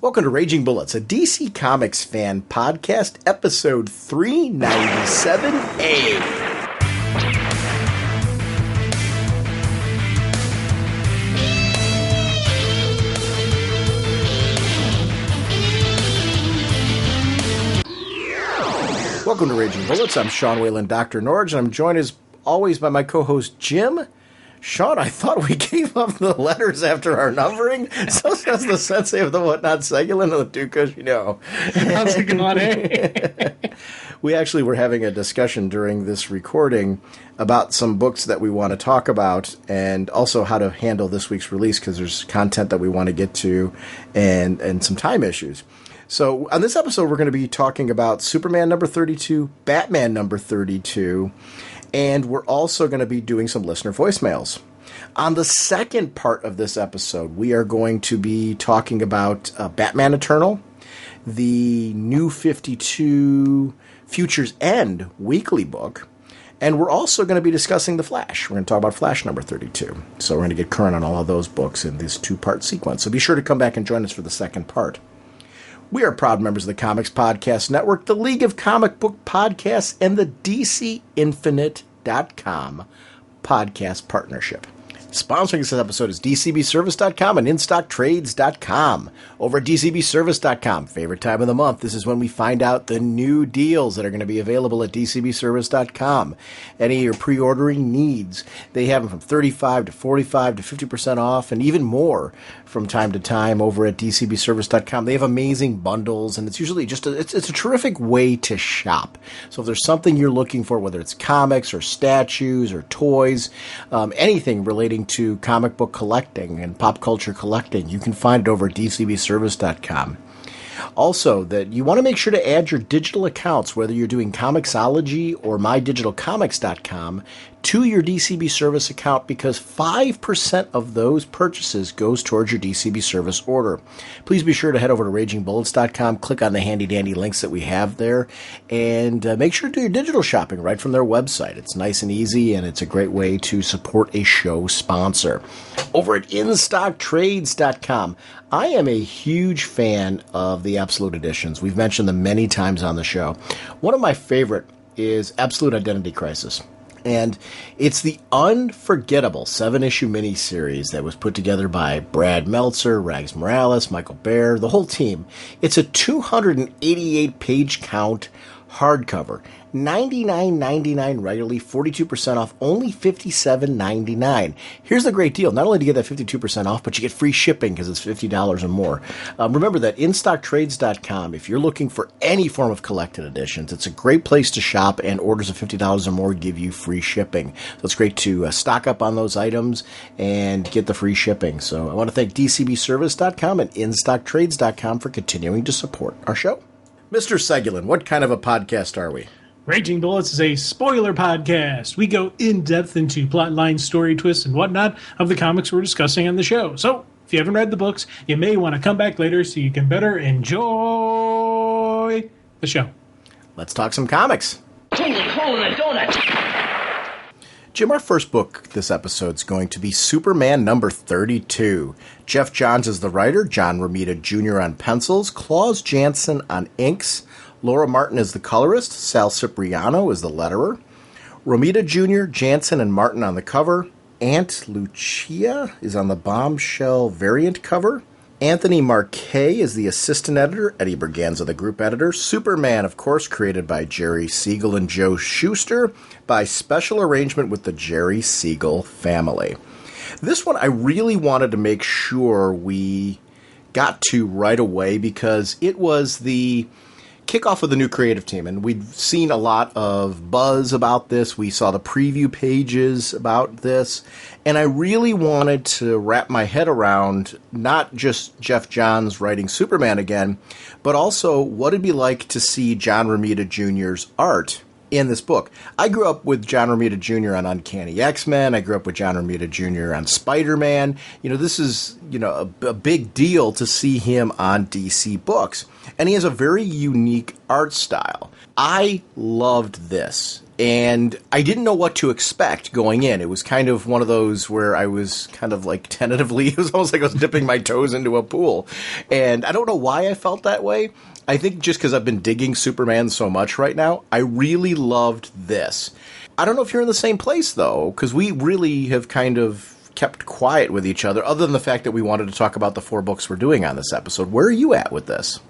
Welcome to Raging Bullets, a DC Comics fan podcast, episode 397A. Welcome to Raging Bullets. I'm Sean Whalen, drnorge, and I'm joined as always by my co-host Jim. Sean, I thought we gave up the letters after our numbering. So says the sensei of the whatnot, Segulin of the Dukas, you know. How's it going, eh? We actually were having a discussion during this recording about some books that we want to talk about and also how to handle this week's release because there's content that we want to get to and some time issues. So on this episode, we're going to be talking about Superman number 32, Batman number 32, and we're also going to be doing some listener voicemails. On the second part of this episode, we are going to be talking about Batman Eternal, the New 52 Future's End weekly book, and we're also going to be discussing The Flash. We're going to talk about Flash number 32. So we're going to get current on all of those books in this two-part sequence. So be sure to come back and join us for the second part. We are proud members of the Comics Podcast Network, the League of Comic Book Podcasts, and the DCinfinite.com podcast partnership. Sponsoring this episode is DCBService.com and InStockTrades.com. Over at DCBService.com, favorite time of the month, this is when we find out the new deals that are going to be available at DCBService.com. Any of your pre-ordering needs, they have them from 35 to 45 to 50% off and even more from time to time over at DCBService.com. They have amazing bundles, and it's usually just it's a terrific way to shop. So if there's something you're looking for, whether it's comics or statues or toys, anything relating to comic book collecting and pop culture collecting, you can find it over at DCBService.com. Also, that you want to make sure to add your digital accounts, whether you're doing Comixology or MyDigitalComics.com, to your DCB Service account because 5% of those purchases goes towards your DCB Service order. Please be sure to head over to RagingBullets.com, click on the handy-dandy links that we have there, and make sure to do your digital shopping right from their website. It's nice and easy, and it's a great way to support a show sponsor. Over at InStockTrades.com, I am a huge fan of the Absolute Editions. We've mentioned them many times on the show. One of my favorite is Absolute Identity Crisis. And it's the unforgettable 7-issue miniseries that was put together by Brad Meltzer, Rags Morales, Michael Baer, the whole team. It's a 288-page count hardcover. $99.99 regularly, 42% off, only $57.99. Here's the great deal. Not only do you get that 52% off, but you get free shipping because it's $50 or more. Remember that InStockTrades.com, if you're looking for any form of collected editions, it's a great place to shop, and orders of $50 or more give you free shipping. So it's great to stock up on those items and get the free shipping. So I want to thank DCBService.com and InStockTrades.com for continuing to support our show. Mr. Segulin, what kind of a podcast are we? Raging Bullets is a spoiler podcast. We go in-depth into plot lines, story twists, and whatnot of the comics we're discussing on the show. So, if you haven't read the books, you may want to come back later so you can better enjoy the show. Let's talk some comics. Jim, our first book this episode is going to be Superman number 32. Jeff Johns is the writer, John Romita Jr. on pencils, Claus Janson on inks, Laura Martin is the colorist, Sal Cipriano is the letterer, Romita Jr., Janson, and Martin on the cover, Aunt Lucia is on the Bombshell variant cover, Anthony Marquet is the assistant editor, Eddie Berganza the group editor, Superman, of course, created by Jerry Siegel and Joe Shuster, by special arrangement with the Jerry Siegel family. This one I really wanted to make sure we got to right away because it was the kickoff of the new creative team, and we'd seen a lot of buzz about this. We saw the preview pages about this, and I really wanted to wrap my head around not just Jeff Johns writing Superman again, but also what it'd be like to see John Romita Jr.'s art in this book. I grew up with John Romita Jr. on Uncanny X-Men. I grew up with John Romita Jr. on Spider-Man. This is, a big deal to see him on DC books. And he has a very unique art style. I loved this, and I didn't know what to expect going in. It was kind of one of those where I was kind of like tentatively, it was almost like I was dipping my toes into a pool. And I don't know why I felt that way. I think just because I've been digging Superman so much right now, I really loved this. I don't know if you're in the same place, though, because we really have kind of kept quiet with each other, other than the fact that we wanted to talk about the 4 books we're doing on this episode. Where are you at with this?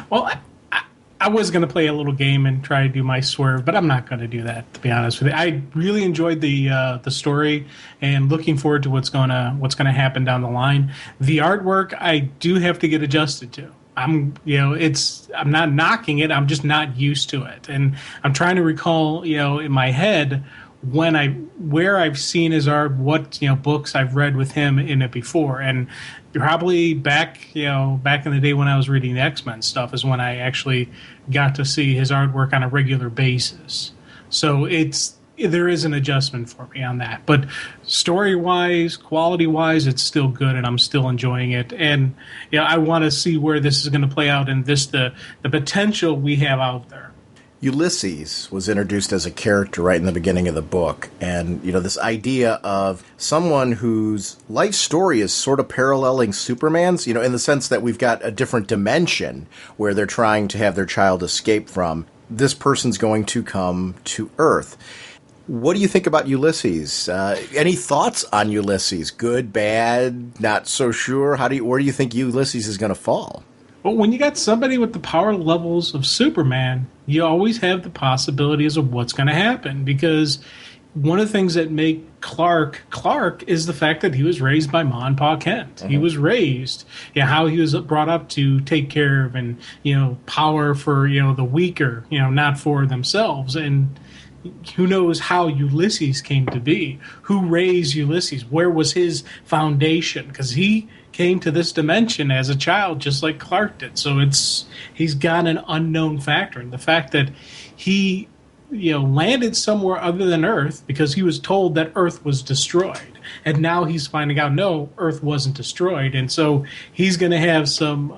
Well, I was going to play a little game and try to do my swerve, but I'm not going to do that, to be honest with you. I really enjoyed the story and looking forward to what's going to happen down the line. The artwork, I do have to get adjusted to. I'm not knocking it. I'm just not used to it, and I'm trying to recall, in my head where I've seen his art, what books I've read with him in it before, and probably back in the day when I was reading the X-Men stuff is when I actually got to see his artwork on a regular basis. So there is an adjustment for me on that, but story-wise, quality-wise, it's still good, and I'm still enjoying it. And I want to see where this is going to play out, and the potential we have out there. Ulysses was introduced as a character right in the beginning of the book, and this idea of someone whose life story is sort of paralleling Superman's, in the sense that we've got a different dimension where they're trying to have their child escape from. This person's going to come to Earth. What do you think about Ulysses? Any thoughts on Ulysses? Good, bad, not so sure? Where do you think Ulysses is going to fall? Well, when you got somebody with the power levels of Superman, you always have the possibilities of what's going to happen, because one of the things that make Clark is the fact that he was raised by Ma and Pa Kent. Mm-hmm. He was raised, how he was brought up to take care of and, power for, the weaker, not for themselves. And who knows how Ulysses came to be? Who raised Ulysses? Where was his foundation? Because he came to this dimension as a child, just like Clark did. So he's got an unknown factor, and the fact that he, landed somewhere other than Earth because he was told that Earth was destroyed, and now he's finding out no, Earth wasn't destroyed, and so he's going to have some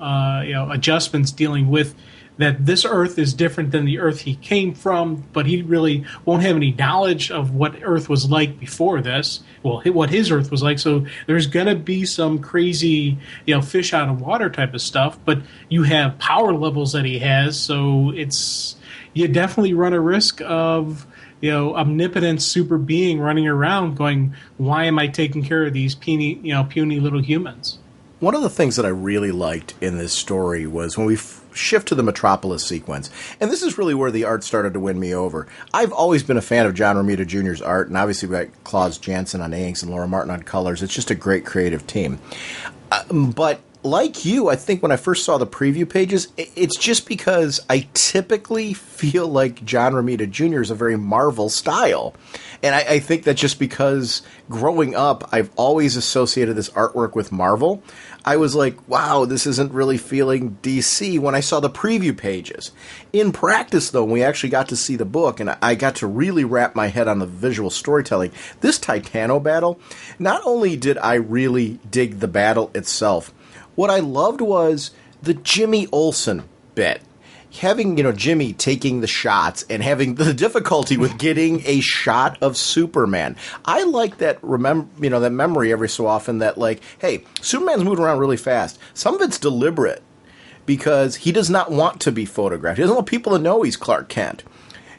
adjustments dealing with that this Earth is different than the Earth he came from, but he really won't have any knowledge of what Earth was like before this. Well, what his Earth was like. So there's going to be some crazy, fish out of water type of stuff, but you have power levels that he has, so you definitely run a risk of, omnipotent super being running around going, why am I taking care of these puny little humans? One of the things that I really liked in this story was when we shift to the Metropolis sequence, and this is really where the art started to win me over. I've always been a fan of John Romita Jr.'s art, and obviously we've got Klaus Janson on inks and Laura Martin on colors. It's just a great creative team. But like you, I think when I first saw the preview pages, it's just because I typically feel like John Romita Jr. is a very Marvel style. And I think that just because growing up, I've always associated this artwork with Marvel, I was like, wow, this isn't really feeling DC when I saw the preview pages. In practice, though, when we actually got to see the book, and I got to really wrap my head on the visual storytelling, this Titano battle, not only did I really dig the battle itself, what I loved was the Jimmy Olsen bit. Having, Jimmy taking the shots and having the difficulty with getting a shot of Superman. I like that that memory every so often that, like, hey, Superman's moving around really fast. Some of it's deliberate because he does not want to be photographed. He doesn't want people to know he's Clark Kent.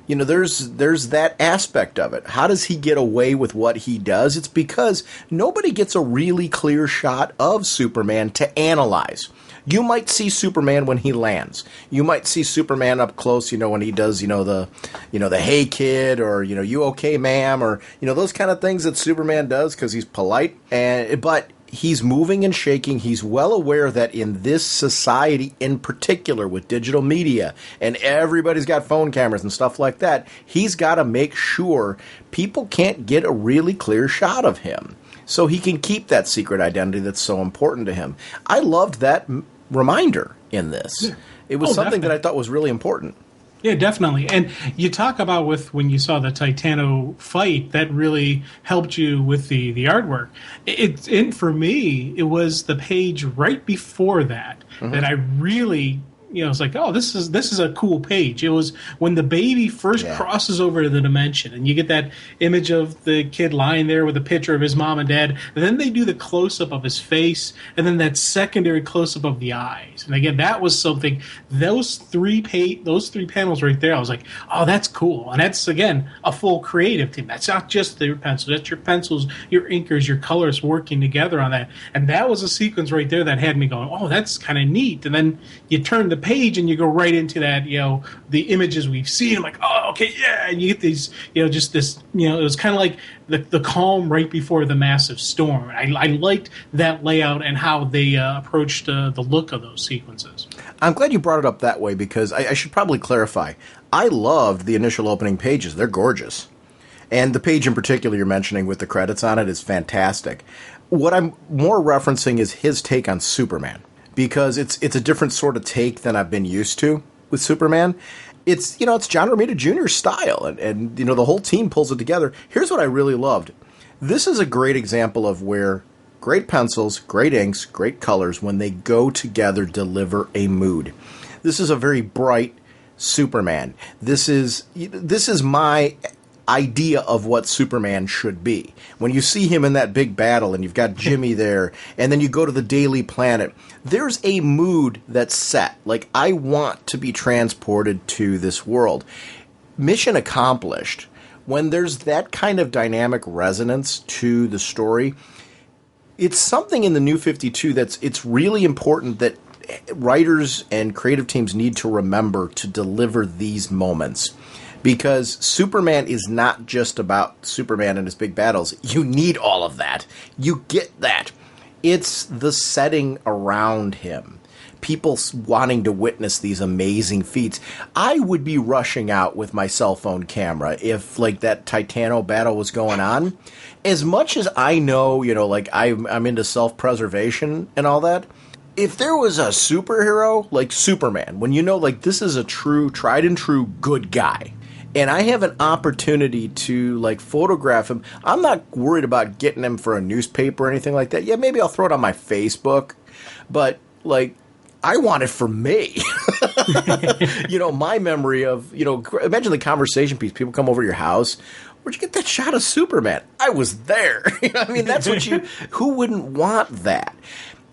There's that aspect of it. How does he get away with what he does? It's because nobody gets a really clear shot of Superman to analyze. You might see Superman when he lands. You might see Superman up close, when he does, the hey kid, or, you okay ma'am, or, those kind of things that Superman does because he's polite. But he's moving and shaking. He's well aware that in this society in particular with digital media and everybody's got phone cameras and stuff like that, he's got to make sure people can't get a really clear shot of him so he can keep that secret identity that's so important to him. I loved that reminder in this. Yeah. It was something that I thought was really important. Yeah, definitely. And you talk about when you saw the Titano fight, that really helped you with the artwork. For me, it was the page right before that that I really it's like, oh, this is a cool page. It was when the baby first crosses over to the dimension, and you get that image of the kid lying there with a picture of his mom and dad. And then they do the close up of his face, and then that secondary close up of the eyes. And again, that was something. Those three panels right there, I was like, oh, that's cool. And that's again a full creative team. That's not just your pencils. That's your pencils, your inkers, your colors working together on that. And that was a sequence right there that had me going, oh, that's kind of neat. And then you turn the page and you go right into that, the images we've seen. I'm like, oh, okay, yeah. And you get these, just this, it was kind of like the calm right before the massive storm. I liked that layout and how they approached the look of those sequences. I'm glad you brought it up that way, because I should probably clarify. I loved the initial opening pages. They're gorgeous. And the page in particular you're mentioning with the credits on it is fantastic. What I'm more referencing is his take on Superman, because it's a different sort of take than I've been used to with Superman. It's John Romita Jr.'s style, and the whole team pulls it together. Here's what I really loved. This is a great example of where great pencils, great inks, great colors, when they go together, deliver a mood. This is a very bright Superman. This is my idea of what Superman should be. When you see him in that big battle and you've got Jimmy there, and then you go to the Daily Planet, there's a mood that's set. Like, I want to be transported to this world. Mission accomplished. When there's that kind of dynamic resonance to the story, it's something in the New 52 it's really important that writers and creative teams need to remember to deliver these moments. Because Superman is not just about Superman and his big battles. You need all of that. You get that. It's the setting around him. People wanting to witness these amazing feats. I would be rushing out with my cell phone camera if, that Titano battle was going on. As much as I know, I'm into self-preservation and all that, if there was a superhero like Superman, when this is a true, tried and true good guy, and I have an opportunity to, photograph him, I'm not worried about getting him for a newspaper or anything like that. Yeah, maybe I'll throw it on my Facebook, but, I want it for me. My memory of, imagine the conversation piece. People come over to your house. Where'd you get that shot of Superman? I was there. That's what who wouldn't want that?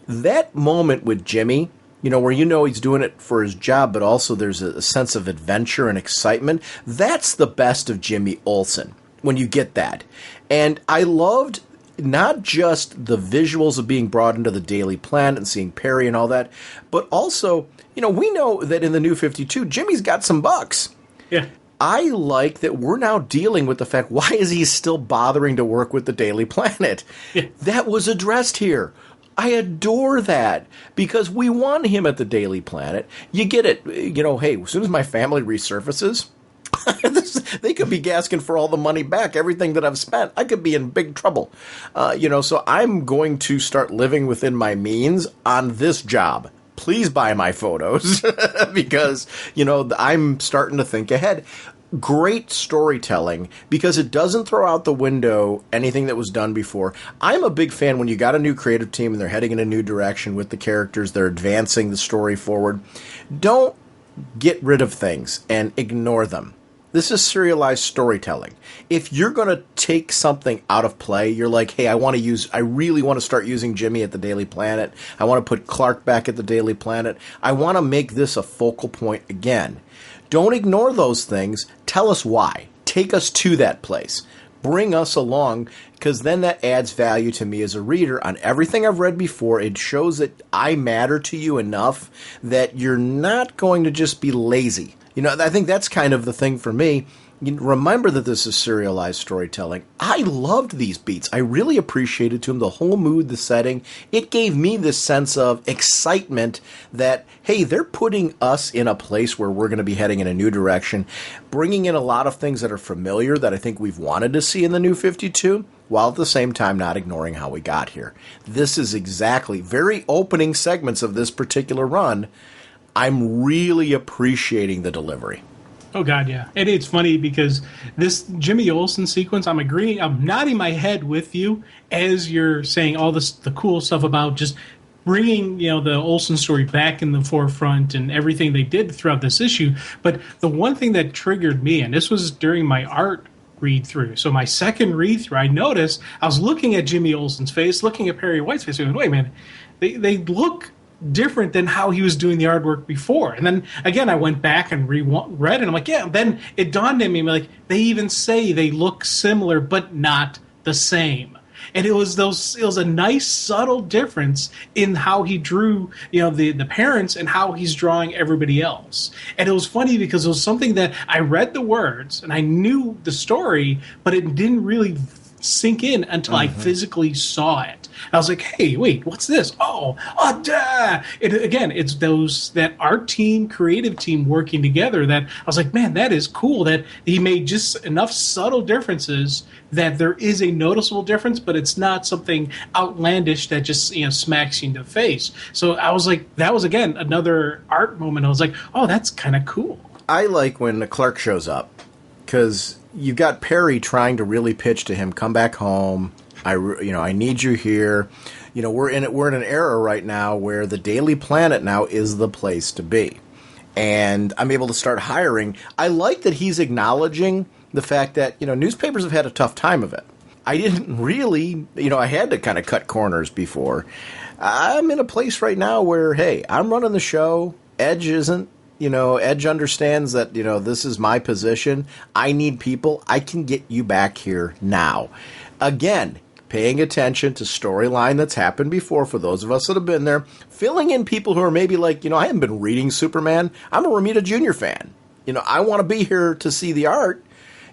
That moment with Jimmy, where he's doing it for his job, but also there's a sense of adventure and excitement. That's the best of Jimmy Olsen, when you get that. And I loved not just the visuals of being brought into the Daily Planet and seeing Perry and all that, but also, we know that in the New 52, Jimmy's got some bucks. Yeah. I like that we're now dealing with the fact, why is he still bothering to work with the Daily Planet? Yeah. That was addressed here. I adore that, because we want him at the Daily Planet. You get it. Hey, as soon as my family resurfaces, they could be asking for all the money back, everything that I've spent. I could be in big trouble. So I'm going to start living within my means on this job. Please buy my photos because, I'm starting to think ahead. Great storytelling, because it doesn't throw out the window anything that was done before. I'm a big fan when you got a new creative team and they're heading in a new direction with the characters, they're advancing the story forward. Don't get rid of things and ignore them. This is serialized storytelling. If you're going to take something out of play, you're like, hey, I really want to start using Jimmy at the Daily Planet. I want to put Clark back at the Daily Planet. I want to make this a focal point again. Don't ignore those things. Tell us why. Take us to that place. Bring us along, because then that adds value to me as a reader on everything I've read before. It shows that I matter to you enough that you're not going to just be lazy. I think that's kind of the thing for me. Remember that this is serialized storytelling. I loved these beats. I really appreciated to them the whole mood, the setting. It gave me this sense of excitement that, hey, they're putting us in a place where we're going to be heading in a new direction, bringing in a lot of things that are familiar that I think we've wanted to see in the New 52, while at the same time not ignoring how we got here. This is exactly very opening segments of this particular run. I'm really appreciating the delivery. Oh, God, yeah. And it's funny because this Jimmy Olsen sequence, I'm agreeing, I'm nodding my head with you as you're saying all this, the cool stuff about just bringing the Olsen story back in the forefront and everything they did throughout this issue. But the one thing that triggered me, and this was during my art read through. So my second read through, I noticed I was looking at Jimmy Olsen's face, looking at Perry White's face, and wait a minute, they look different than how he was doing the artwork before. And then again, I went back and read, and I'm like, yeah. Then it dawned on me, like, they even say they look similar, but not the same. And it was a nice subtle difference in how he drew, the parents and how he's drawing everybody else. And it was funny because it was something that I read the words and I knew the story, but it didn't really sink in until I physically saw it. I was like, hey, wait, what's this? Duh! It's that art team, creative team working together that I was like, man, that is cool that he made just enough subtle differences that there is a noticeable difference, but it's not something outlandish that just smacks you in the face. So I was like, that was, again, another art moment. I was like, oh, that's kind of cool. I like when the Clark shows up because you've got Perry trying to really pitch to him, come back home. I need you here. We're in an era right now where the Daily Planet now is the place to be. And I'm able to start hiring. I like that he's acknowledging the fact that, newspapers have had a tough time of it. I didn't really, I had to kind of cut corners before. I'm in a place right now where, hey, I'm running the show. Edge isn't. Edge understands that, this is my position. I need people. I can get you back here now. Again, paying attention to storyline that's happened before for those of us that have been there, filling in people who are maybe like, I haven't been reading Superman. I'm a Romita Jr. fan. I want to be here to see the art.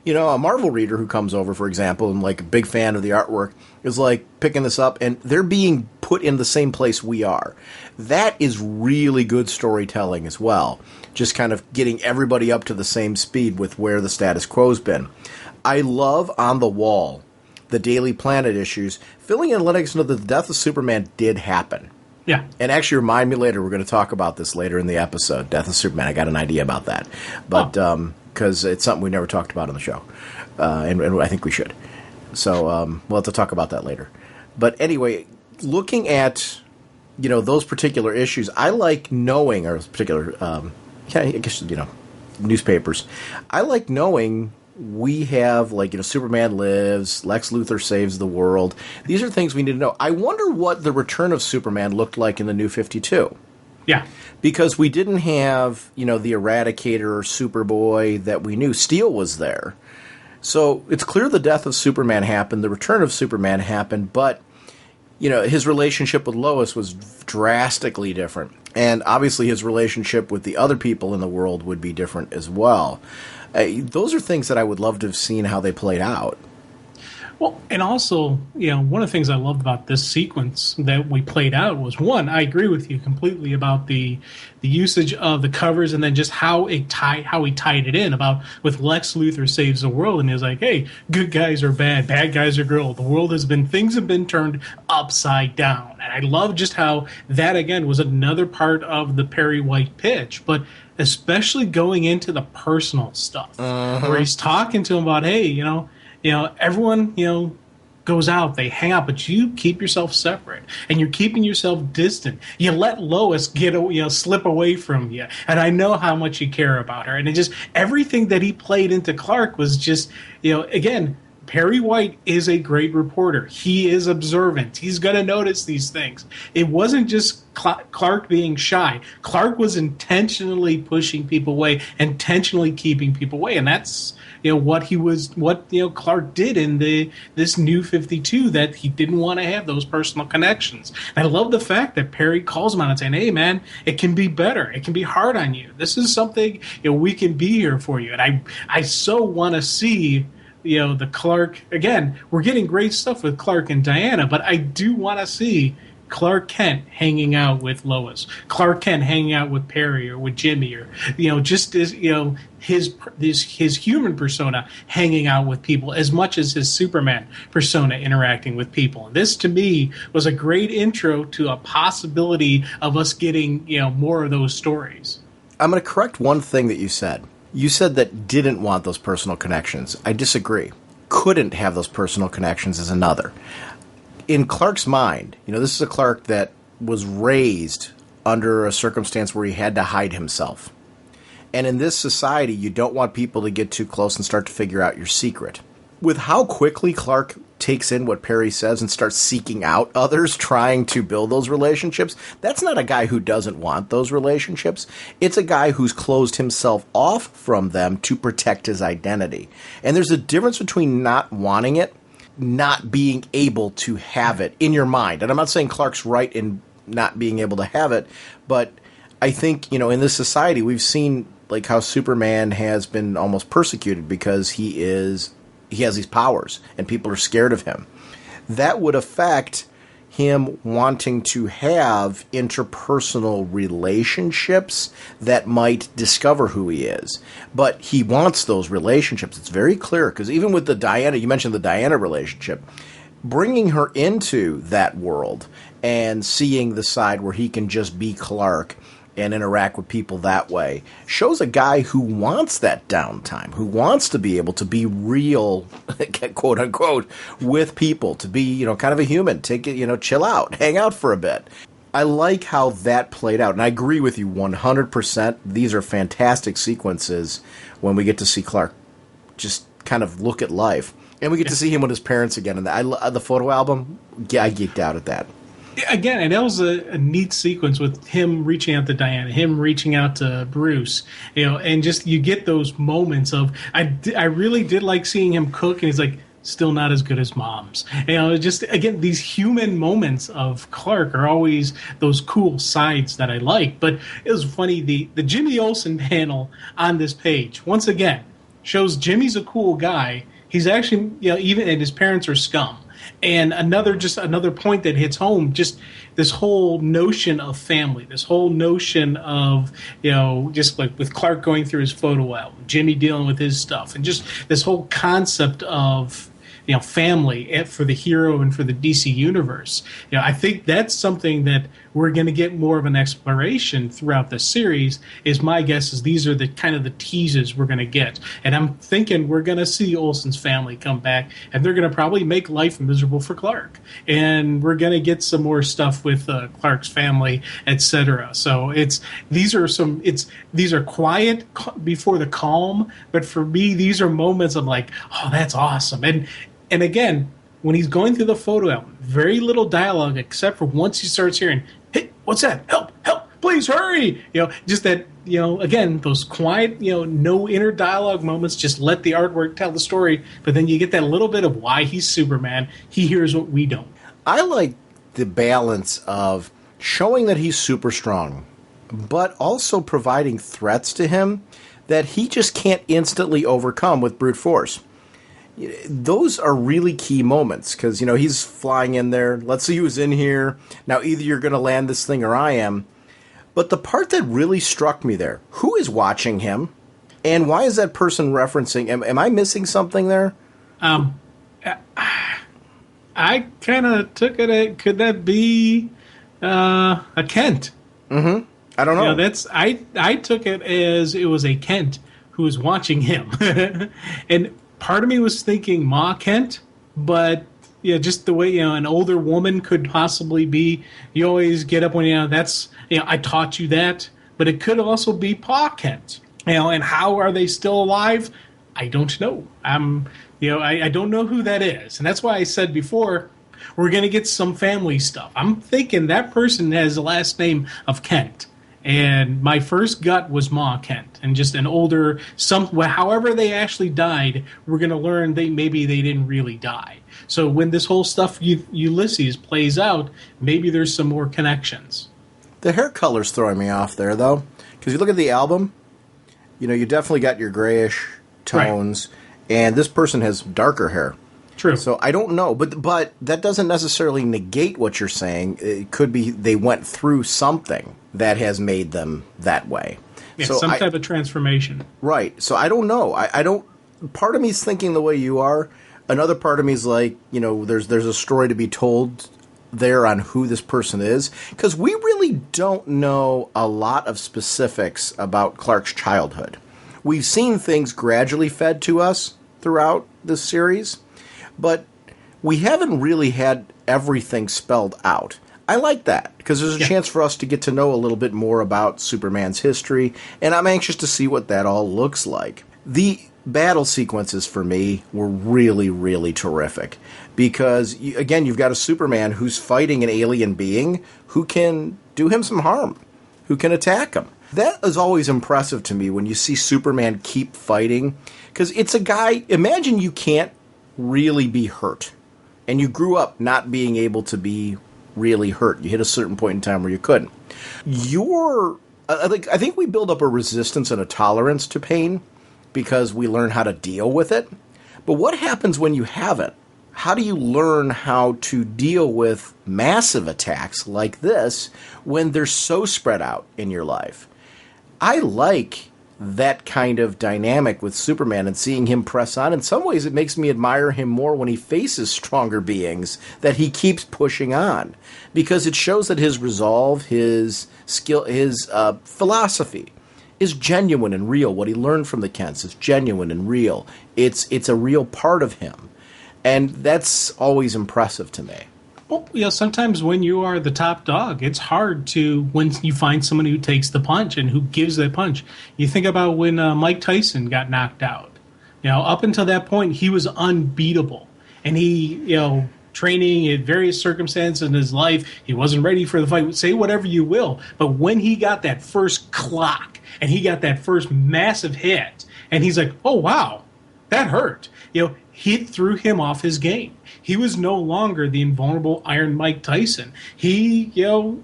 A Marvel reader who comes over, for example, and like a big fan of the artwork, is like picking this up, and they're being put in the same place we are. That is really good storytelling as well. Just kind of getting everybody up to the same speed with where the status quo's been. I love On the Wall, the Daily Planet issues, filling in and letting us know that the death of Superman did happen. Yeah. And actually remind me later, we're going to talk about this later in the episode, Death of Superman. I got an idea about that. But because it's something we never talked about on the show. And I think we should. So we'll have to talk about that later. But anyway, looking at, those particular issues, I like knowing, or particular, I guess, newspapers. I like knowing we have, Superman lives, Lex Luthor saves the world. These are things we need to know. I wonder what the return of Superman looked like in the New 52. Yeah. Because we didn't have, the Eradicator or Superboy that we knew. Steel was there. So it's clear the death of Superman happened, the return of Superman happened, but, his relationship with Lois was drastically different. And obviously his relationship with the other people in the world would be different as well. Those are things that I would love to have seen how they played out. Well, and also, one of the things I loved about this sequence that we played out was, one, I agree with you completely about the usage of the covers, and then just how he tied it in about with Lex Luthor saves the world, and he's like, hey, good guys are bad guys are good. Things have been turned upside down. And I love just how that, again, was another part of the Perry White pitch, but especially going into the personal stuff, where he's talking to him about, hey, everyone, goes out, they hang out, but you keep yourself separate, and you're keeping yourself distant. You let Lois slip away from you, and I know how much you care about her. And it just, everything that he played into Clark was just, again, Perry White is a great reporter. He is observant. He's going to notice these things. It wasn't just Clark being shy. Clark was intentionally pushing people away, intentionally keeping people away, and that's what Clark did in this New 52, that he didn't want to have those personal connections. And I love the fact that Perry calls him on and saying, hey man, it can be better. It can be hard on you. This is something we can be here for you. And I so want to see the Clark, again, we're getting great stuff with Clark and Diana, but I do want to see Clark Kent hanging out with Lois, Clark Kent hanging out with Perry or with Jimmy, or just as his human persona hanging out with people as much as his Superman persona interacting with people. And this, to me, was a great intro to a possibility of us getting more of those stories. I'm going to correct one thing that you said. You said that didn't want those personal connections. I disagree. Couldn't have those personal connections is another. In Clark's mind, this is a Clark that was raised under a circumstance where he had to hide himself. And in this society, you don't want people to get too close and start to figure out your secret. With how quickly Clark takes in what Perry says and starts seeking out others, trying to build those relationships, that's not a guy who doesn't want those relationships. It's a guy who's closed himself off from them to protect his identity. And there's a difference between not wanting it, not being able to have it in your mind. And I'm not saying Clark's right in not being able to have it, but I think, in this society, we've seen like how Superman has been almost persecuted because he has these powers and people are scared of him. That would affect him wanting to have interpersonal relationships that might discover who he is. But he wants those relationships. It's very clear, because even with the Diana, you mentioned the Diana relationship, bringing her into that world and seeing the side where he can just be Clark and interact with people that way shows a guy who wants that downtime, who wants to be able to be real, quote unquote, with people, to be, kind of a human, take it, chill out, hang out for a bit. I like how that played out, and I agree with you 100%. These are fantastic sequences when we get to see Clark just kind of look at life. And we get to see him with his parents again. And the photo album, I geeked out at that. Again, and that was a neat sequence with him reaching out to Diana, him reaching out to Bruce, and just you get those moments of, I really did like seeing him cook, and he's like, still not as good as Mom's. Just, again, these human moments of Clark are always those cool sides that I like. But it was funny, the Jimmy Olsen panel on this page, once again, shows Jimmy's a cool guy. He's actually, even, and his parents are scum. And another point that hits home, just this whole notion of family, this whole notion of, just like with Clark going through his photo album, Jimmy dealing with his stuff, and just this whole concept of, family for the hero and for the DC universe. I think that's something that we're going to get more of an exploration throughout the series. Is my guess is these are the kind of the teases we're going to get, and I'm thinking we're going to see Olsen's family come back, and they're going to probably make life miserable for Clark, and we're going to get some more stuff with Clark's family, etc. So these are quiet before the calm, but for me these are moments of like, oh, that's awesome. And again, when he's going through the photo album, very little dialogue except for once he starts hearing, hey, what's that? Help, please hurry. Just that, again, those quiet, no inner dialogue moments, just let the artwork tell the story. But then you get that little bit of why he's Superman. He hears what we don't. I like the balance of showing that he's super strong, but also providing threats to him that he just can't instantly overcome with brute force. Those are really key moments because, he's flying in there. Let's see who's in here. Now, either you're going to land this thing or I am. But the part that really struck me there, who is watching him? And why is that person referencing? Am I missing something there? I kind of took it. Could that be a Kent? Mm-hmm. I don't know. I took it as it was a Kent who was watching him. And part of me was thinking Ma Kent, but just the way an older woman could possibly be. You always get up when that's I taught you that, but it could also be Pa Kent. And how are they still alive? I don't know. I don't know who that is, and that's why I said before we're going to get some family stuff. I'm thinking that person has the last name of Kent. And my first gut was Ma Kent, and just an older, however they actually died, we're going to learn maybe they didn't really die. So when this whole stuff Ulysses plays out, maybe there's some more connections. The hair color's throwing me off there, though, because you look at the album, you definitely got your grayish tones, right. And this person has darker hair. True. So I don't know, but that doesn't necessarily negate what you're saying. It could be they went through something that has made them that way. Yeah, so some type of transformation. Right. So I don't know. I don't. Part of me is thinking the way you are. Another part of me is like, there's a story to be told there on who this person is, because we really don't know a lot of specifics about Clark's childhood. We've seen things gradually fed to us throughout this series, but we haven't really had everything spelled out. I like that because there's a Yeah. chance for us to get to know a little bit more about Superman's history, and I'm anxious to see what that all looks like. The battle sequences for me were really, really terrific because, again, you've got a Superman who's fighting an alien being who can do him some harm, who can attack him. That is always impressive to me when you see Superman keep fighting, because it's a guy, imagine you can't really be hurt, and you grew up not being able to be really hurt. You hit a certain point in time where you couldn't. I think we build up a resistance and a tolerance to pain because we learn how to deal with it. But what happens when you haven't? How do you learn how to deal with massive attacks like this when they're so spread out in your life? I like that kind of dynamic with Superman and seeing him press on. In some ways, it makes me admire him more when he faces stronger beings, that he keeps pushing on, because it shows that his resolve, his skill, his philosophy is genuine and real. What he learned from the Kents is genuine and real. It's a real part of him, and that's always impressive to me. Well, sometimes when you are the top dog, it's hard to, when you find someone who takes the punch and who gives that punch. You think about when Mike Tyson got knocked out. Up until that point, he was unbeatable. And he, training in various circumstances in his life, he wasn't ready for the fight. Say whatever you will. But when he got that first clock and he got that first massive hit, and he's like, oh, wow, that hurt. It threw him off his game. He was no longer the invulnerable Iron Mike Tyson. He,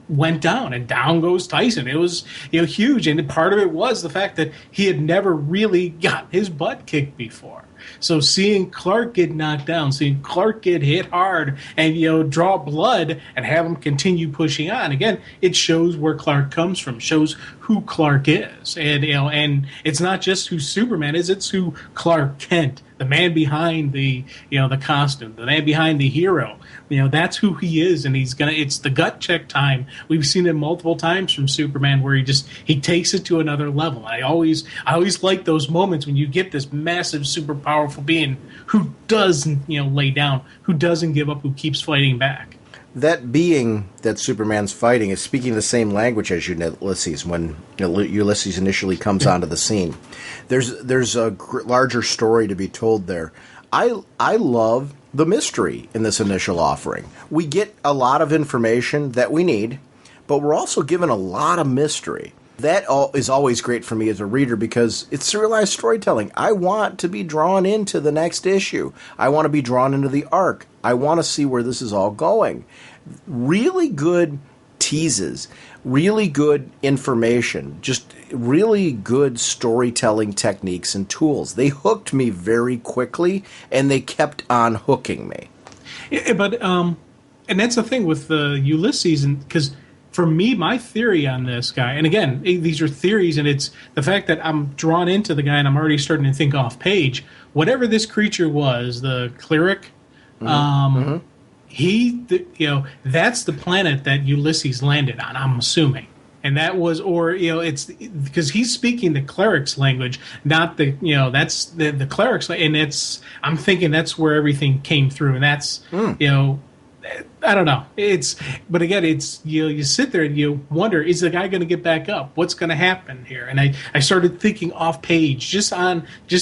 went down, and down goes Tyson. It was, huge. And part of it was the fact that he had never really got his butt kicked before. So seeing Clark get knocked down, seeing Clark get hit hard and, draw blood and have him continue pushing on, again, it shows where Clark comes from, shows who Clark is. And, and it's not just who Superman is, it's who Clark Kent, the man behind the, the costume, the man behind the hero. That's who he is, and it's the gut check time. We've seen it multiple times from Superman where he takes it to another level. I always like those moments when you get this massive, super powerful being who doesn't, lay down, who doesn't give up, who keeps fighting back. That being that Superman's fighting is speaking the same language as Ulysses when Ulysses initially comes onto the scene. There's a larger story to be told there. I love the mystery in this initial offering. We get a lot of information that we need, but we're also given a lot of mystery. That is always great for me as a reader because it's serialized storytelling. I want to be drawn into the next issue. I want to be drawn into the arc. I want to see where this is all going. Really good teases, really good information, just really good storytelling techniques and tools. They hooked me very quickly, and they kept on hooking me. Yeah, but and that's the thing with the Ulysses, because for me, my theory on this guy, and again, these are theories, and it's the fact that I'm drawn into the guy, and I'm already starting to think off page. Whatever this creature was, the cleric, that's the planet that Ulysses landed on, I'm assuming. And that was, or, it's because he's speaking the cleric's language, not the, that's the cleric's, and I'm thinking that's where everything came through. And that's, I don't know. But again, you sit there and you wonder, is the guy going to get back up? What's going to happen here? And I started thinking off page, just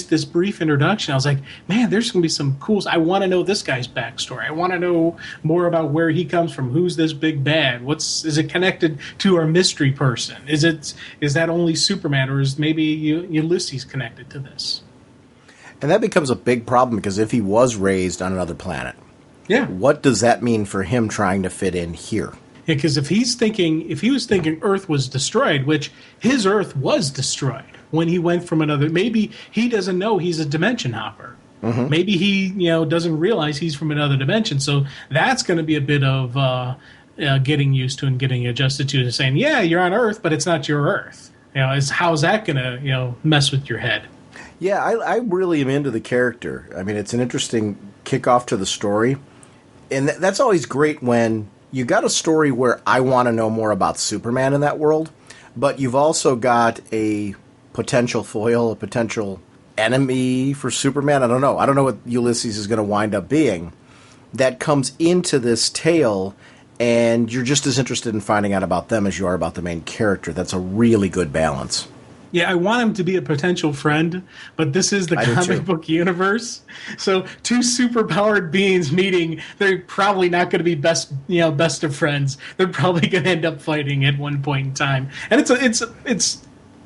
this brief introduction. I was like, man, there's going to be some cool. I want to know this guy's backstory. I want to know more about where he comes from. Who's this big bad? Is it connected to our mystery person? Is that only Superman, or is maybe Ulysses connected to this? And that becomes a big problem because if he was raised on another planet, yeah, what does that mean for him trying to fit in here? Yeah, because if he was thinking Earth was destroyed, which his Earth was destroyed when he went from another, maybe he doesn't know he's a dimension hopper. Mm-hmm. Maybe he doesn't realize he's from another dimension. So that's going to be a bit of getting used to and getting adjusted to, saying, yeah, you're on Earth, but it's not your Earth. How's that going to mess with your head? Yeah, I really am into the character. I mean, it's an interesting kickoff to the story. And that's always great when you got a story where I want to know more about Superman in that world, but you've also got a potential foil, a potential enemy for Superman. I don't know what Ulysses is going to wind up being that comes into this tale and you're just as interested in finding out about them as you are about the main character. That's a really good balance. Yeah, I want him to be a potential friend, but this is the comic book universe. So two superpowered beings meeting, they're probably not going to be best of friends. They're probably going to end up fighting at one point in time. And it's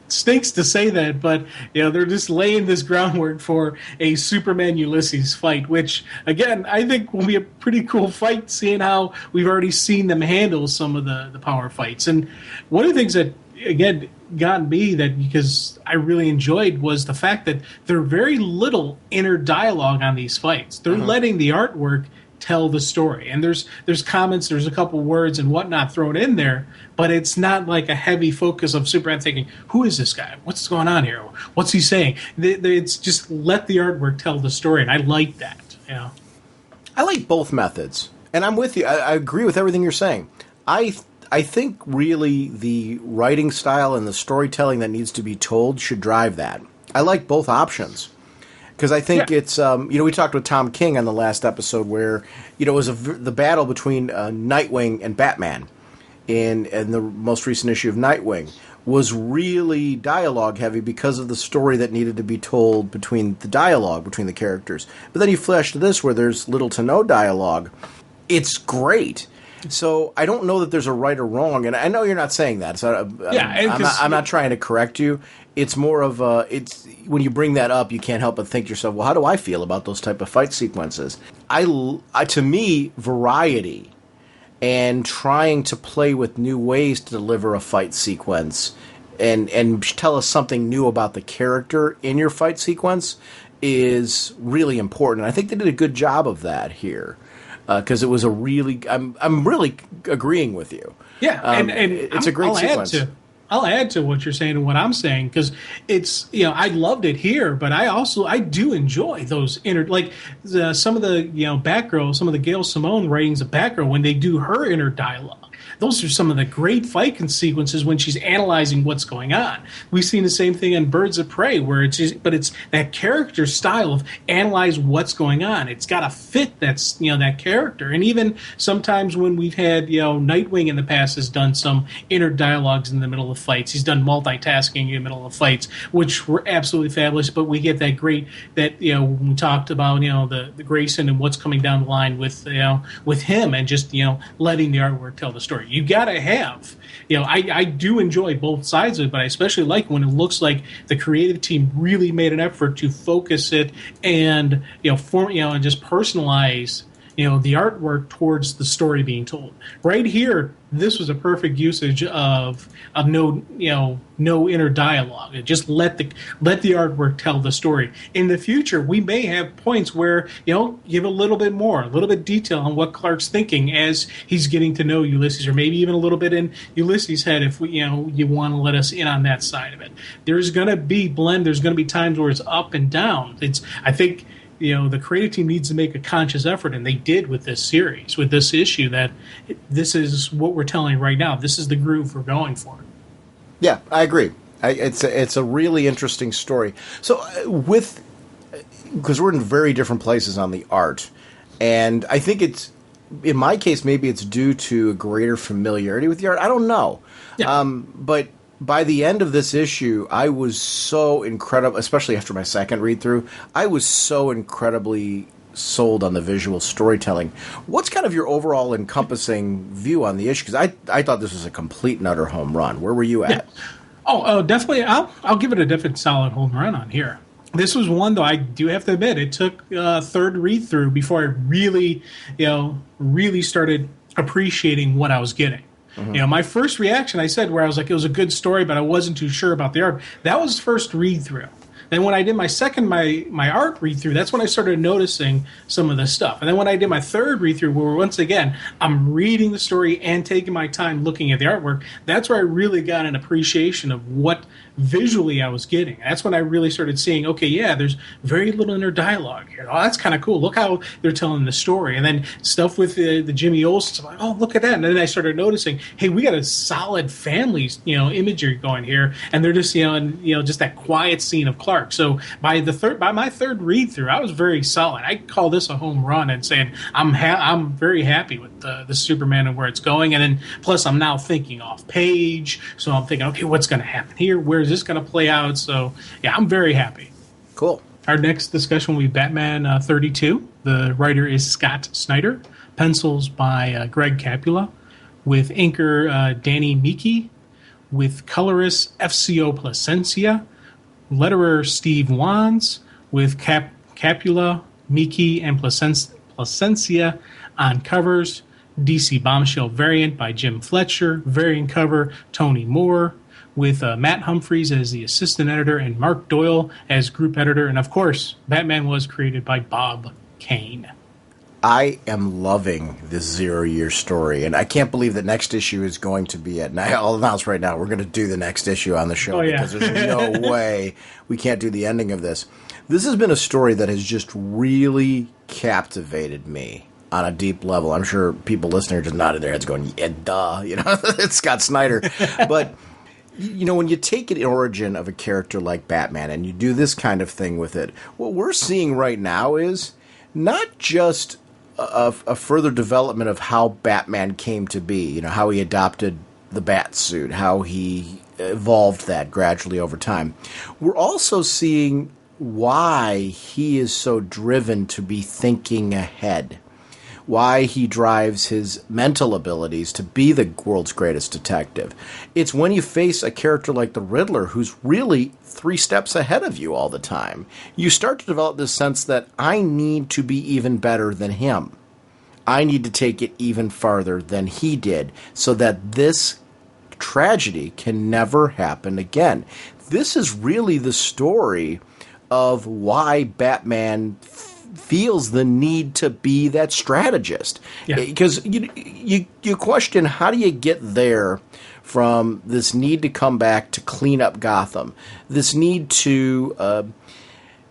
stinks to say that, but they're just laying this groundwork for a Superman Ulysses fight, which again I think will be a pretty cool fight, seeing how we've already seen them handle some of the power fights. And one of the things that again got me, that because I really enjoyed, was the fact that there's very little inner dialogue on these fights. They're letting the artwork tell the story, and there's comments, there's a couple words and whatnot thrown in there, but it's not like a heavy focus of Superman thinking, who is this guy, what's going on here, what's he saying. It's just let the artwork tell the story, and I like that. I like both methods, and I'm with you. I agree with everything you're saying. I think really the writing style and the storytelling that needs to be told should drive that. I like both options. Because I think it's, we talked with Tom King on the last episode where, it was the battle between Nightwing and Batman in the most recent issue of Nightwing was really dialogue heavy because of the story that needed to be told between the characters. But then you flash to this where there's little to no dialogue. It's great. So I don't know that there's a right or wrong, and I know you're not saying that. So I'm not trying to correct you. It's more of it's when you bring that up, you can't help but think to yourself, well, how do I feel about those type of fight sequences? To me, variety and trying to play with new ways to deliver a fight sequence and tell us something new about the character in your fight sequence is really important. I think they did a good job of that here. Because it was I'm really agreeing with you. Yeah, and it's a great sequence. I'll add to what you're saying and what I'm saying, because it's I loved it here, but I do enjoy those some of the Batgirl, some of the Gail Simone writings of Batgirl when they do her inner dialogue. Those are some of the great fight sequences when she's analyzing what's going on. We've seen the same thing in Birds of Prey, where it's that character style of analyze what's going on. It's got to fit that character. And even sometimes when we've had Nightwing in the past has done some inner dialogues in the middle of fights. He's done multitasking in the middle of fights, which were absolutely fabulous. But we get that great when we talked about the Grayson and what's coming down the line with him, and just letting the artwork tell the story. You got to have, I do enjoy both sides of it, but I especially like when it looks like the creative team really made an effort to focus it and, and just personalize, the artwork towards the story being told. Right here, this was a perfect usage of no inner dialogue. Just let the artwork tell the story. In the future, we may have points where give a little bit detail on what Clark's thinking as he's getting to know Ulysses, or maybe even a little bit in Ulysses' head if you want to let us in on that side of it. There's going to be blend. There's going to be times where it's up and down. I think the creative team needs to make a conscious effort, and they did with this series, with this issue, that this is what we're telling right now. This is the groove we're going for. Yeah, I agree. It's a really interesting story. So because we're in very different places on the art, and I think in my case, maybe it's due to a greater familiarity with the art. I don't know. Yeah. But by the end of this issue, I was so incredible, especially after my second read-through, I was so incredibly sold on the visual storytelling. What's kind of your overall encompassing view on the issue? Because I thought this was a complete and utter home run. Where were you at? Yeah. Oh, definitely. I'll give it a definite solid home run on here. This was one, though, I do have to admit, it took a third read-through before I really started appreciating what I was getting. Mm-hmm. My first reaction, I said, where I was like, it was a good story, but I wasn't too sure about the art. That was first read-through. Then when I did my second, my art read-through, that's when I started noticing some of this stuff. And then when I did my third read-through, where once again, I'm reading the story and taking my time looking at the artwork, that's where I really got an appreciation of what visually I was getting. That's when I really started seeing, okay, yeah, there's very little inner dialogue here. Oh, that's kind of cool. Look how they're telling the story. And then stuff with the Jimmy Olsen, I'm like, oh, look at that. And then I started noticing, hey, we got a solid family, imagery going here. And they're just, just that quiet scene of Clark. Clark. So by my third read through, I was very solid. I call this a home run and saying I'm very happy with the Superman and where it's going. And then plus I'm now thinking off page, so I'm thinking, okay, what's going to happen here? Where is this going to play out? So yeah, I'm very happy. Cool. Our next discussion will be Batman 32. The writer is Scott Snyder. Pencils by Greg Capula. With inker Danny Miki. With colorist FCO Placencia. Letterer Steve Wands. With Capula, Miki, and Placencia on covers. DC Bombshell variant by Jim Fletcher. Variant cover Tony Moore. With Matt Humphreys as the assistant editor and Mark Doyle as group editor. And, of course, Batman was created by Bob Kane. I am loving this 0 year story, and I can't believe that next issue is going to be it. And I'll announce right now, we're going to do the next issue on the show because there's no way we can't do the ending of this. This has been a story that has just really captivated me on a deep level. I'm sure people listening are just nodding their heads going, yeah, duh, it's Scott Snyder. But... when you take an origin of a character like Batman and you do this kind of thing with it, what we're seeing right now is not just a further development of how Batman came to be, how he adopted the bat suit, how he evolved that gradually over time. We're also seeing why he is so driven to be thinking ahead. Why he drives his mental abilities to be the world's greatest detective. It's when you face a character like the Riddler, who's really 3 steps ahead of you all the time, you start to develop this sense that I need to be even better than him. I need to take it even farther than he did so that this tragedy can never happen again. This is really the story of why Batman feels the need to be that strategist. Because you question, how do you get there from this need to come back to clean up Gotham, this need to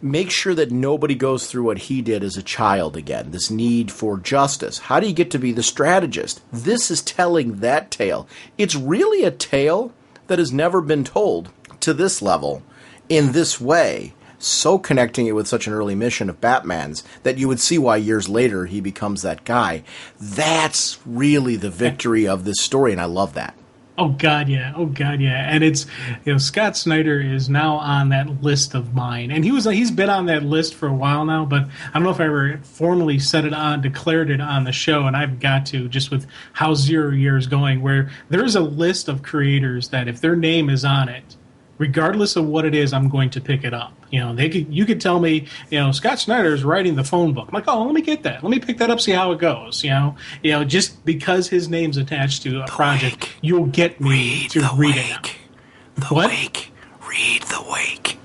make sure that nobody goes through what he did as a child again, this need for justice. How do you get to be the strategist? This is telling that tale. It's really a tale that has never been told to this level in this way. So connecting it with such an early mission of Batman's that you would see why years later he becomes that guy. That's really the victory of this story, and I love that. Oh, God, yeah. And it's, Scott Snyder is now on that list of mine. And he's been on that list for a while now, but I don't know if I ever formally declared it on the show, and I've got to, just with how 0 year is going, where there's a list of creators that if their name is on it, regardless of what it is, I'm going to pick it up. You could tell me, Scott Snyder is writing the phone book. I'm like, oh, let me get that. Let me pick that up, see how it goes. Just because his name's attached to a project, you'll get me to read it. The Wake. Read The Wake.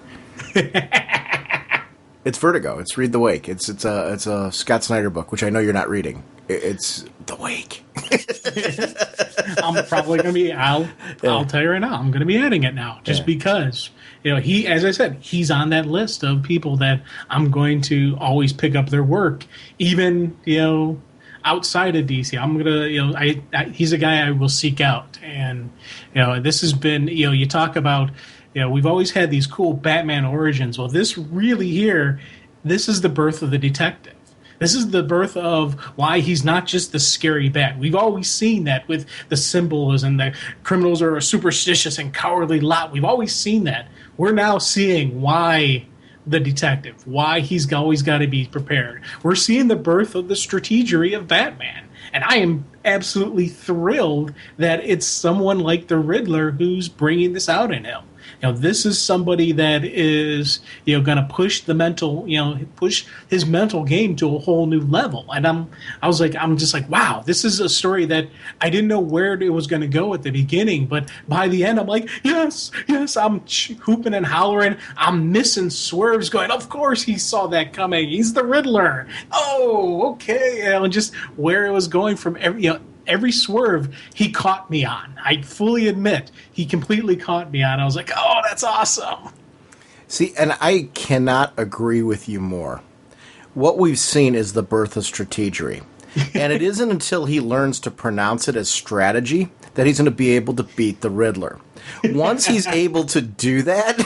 It's Vertigo. It's Read the Wake. It's a Scott Snyder book, which I know you're not reading. It's The Wake. I'm probably going to be. I'll tell you right now. I'm going to be adding it now, just because he, as I said, he's on that list of people that I'm going to always pick up their work, even outside of DC. I'm gonna he's a guy I will seek out, and this has been you talk about. We've always had these cool Batman origins. Well, this is the birth of the detective. This is the birth of why he's not just the scary bat. We've always seen that with the symbolism, the criminals are a superstitious and cowardly lot. We've always seen that. We're now seeing why the detective, why he's always got to be prepared. We're seeing the birth of the strategery of Batman. And I am absolutely thrilled that it's someone like the Riddler who's bringing this out in him. This is somebody that is, going to push the mental, push his mental game to a whole new level. And I'm just like, wow, this is a story that I didn't know where it was going to go at the beginning, but by the end, I'm like, yes, I'm hooping and hollering. I'm missing swerves, going, of course he saw that coming. He's the Riddler. Oh, okay, and just where it was going from every swerve he caught me on. I fully admit he completely caught me on. I was like, oh, that's awesome. See, and I cannot agree with you more. What we've seen is the birth of strategery. And it isn't until he learns to pronounce it as strategy that he's going to be able to beat the Riddler. Once he's able to do that,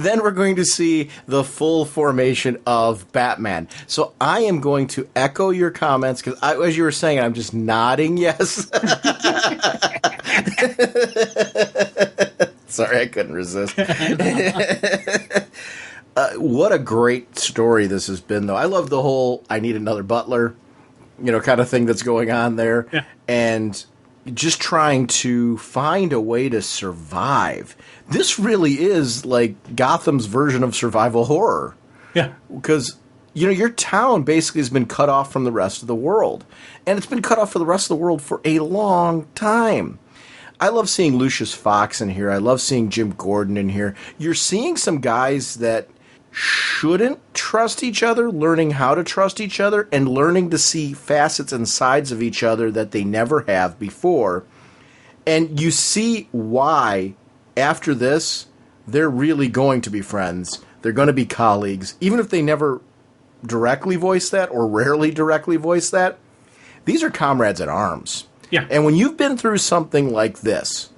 then we're going to see the full formation of Batman. So I am going to echo your comments because, as you were saying, I'm just nodding yes. Sorry, I couldn't resist. What a great story this has been, though. I love the whole I need another butler, kind of thing that's going on there. Yeah. And just trying to find a way to survive. This really is like Gotham's version of survival horror. Yeah. Because, your town basically has been cut off from the rest of the world. And it's been cut off from the rest of the world for a long time. I love seeing Lucius Fox in here. I love seeing Jim Gordon in here. You're seeing some guys that shouldn't trust each other, learning how to trust each other, and learning to see facets and sides of each other that they never have before. And you see why, after this, they're really going to be friends. They're going to be colleagues. Even if they never directly voice that or rarely directly voice that, these are comrades at arms. Yeah. And when you've been through something like this,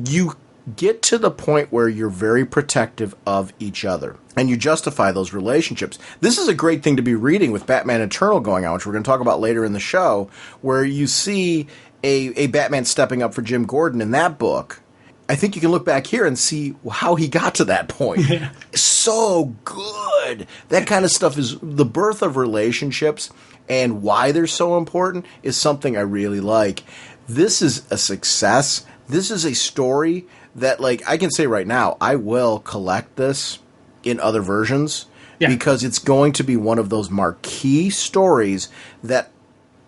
you get to the point where you're very protective of each other and you justify those relationships. This is a great thing to be reading with Batman Eternal going on, which we're going to talk about later in the show, where you see a Batman stepping up for Jim Gordon in that book. I think you can look back here and see how he got to that point. Yeah. So good. That kind of stuff is the birth of relationships, and why they're so important is something I really like. This is a success. This is a story that, I can say right now, I will collect this in other versions because it's going to be one of those marquee stories that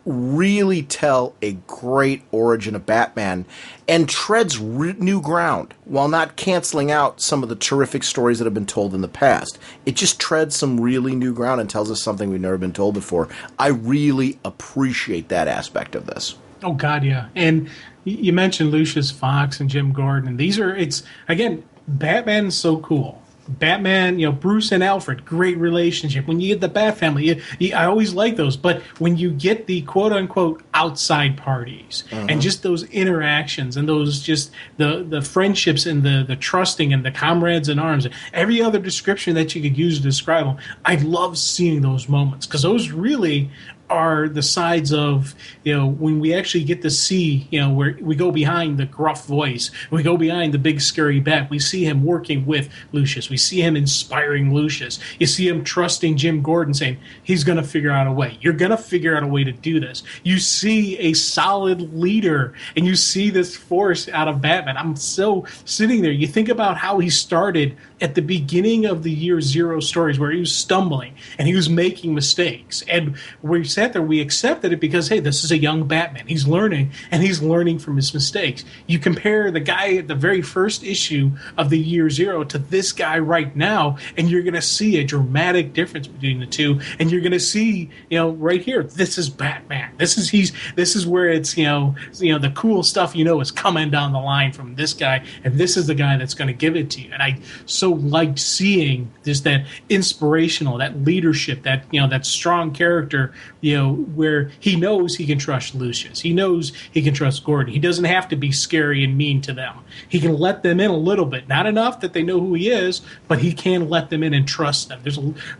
really tell a great origin of Batman and treads new ground while not canceling out some of the terrific stories that have been told in the past. It just treads some really new ground and tells us something we've never been told before. I really appreciate that aspect of this. Oh, God, yeah. And you mentioned Lucius Fox and Jim Gordon. And again, Batman's so cool. Batman, Bruce and Alfred, great relationship. When you get the Bat family, I always like those. But when you get the quote-unquote outside parties and just those interactions and those just the friendships and the trusting and the comrades in arms, every other description that you could use to describe them, I love seeing those moments because those really are the sides of, when we actually get to see, where we go behind the gruff voice, we go behind the big scary bat, we see him working with Lucius, we see him inspiring Lucius, you see him trusting Jim Gordon saying, he's going to figure out a way, you're going to figure out a way to do this. You see a solid leader, and you see this force out of Batman. I'm so sitting there, you think about how he started at the beginning of the Year Zero stories where he was stumbling and he was making mistakes, and we sat there, we accepted it because, hey, this is a young Batman. He's learning, and he's learning from his mistakes. You compare the guy at the very first issue of the Year Zero to this guy right now, and you're going to see a dramatic difference between the two, and you're going to see, right here, this is Batman. This is where it's, the cool stuff, is coming down the line from this guy, and this is the guy that's going to give it to you. And I so liked seeing just that inspirational, that leadership, that, that strong character, where he knows he can trust Lucius. He knows he can trust Gordon. He doesn't have to be scary and mean to them. He can let them in a little bit. Not enough that they know who he is, but he can let them in and trust them.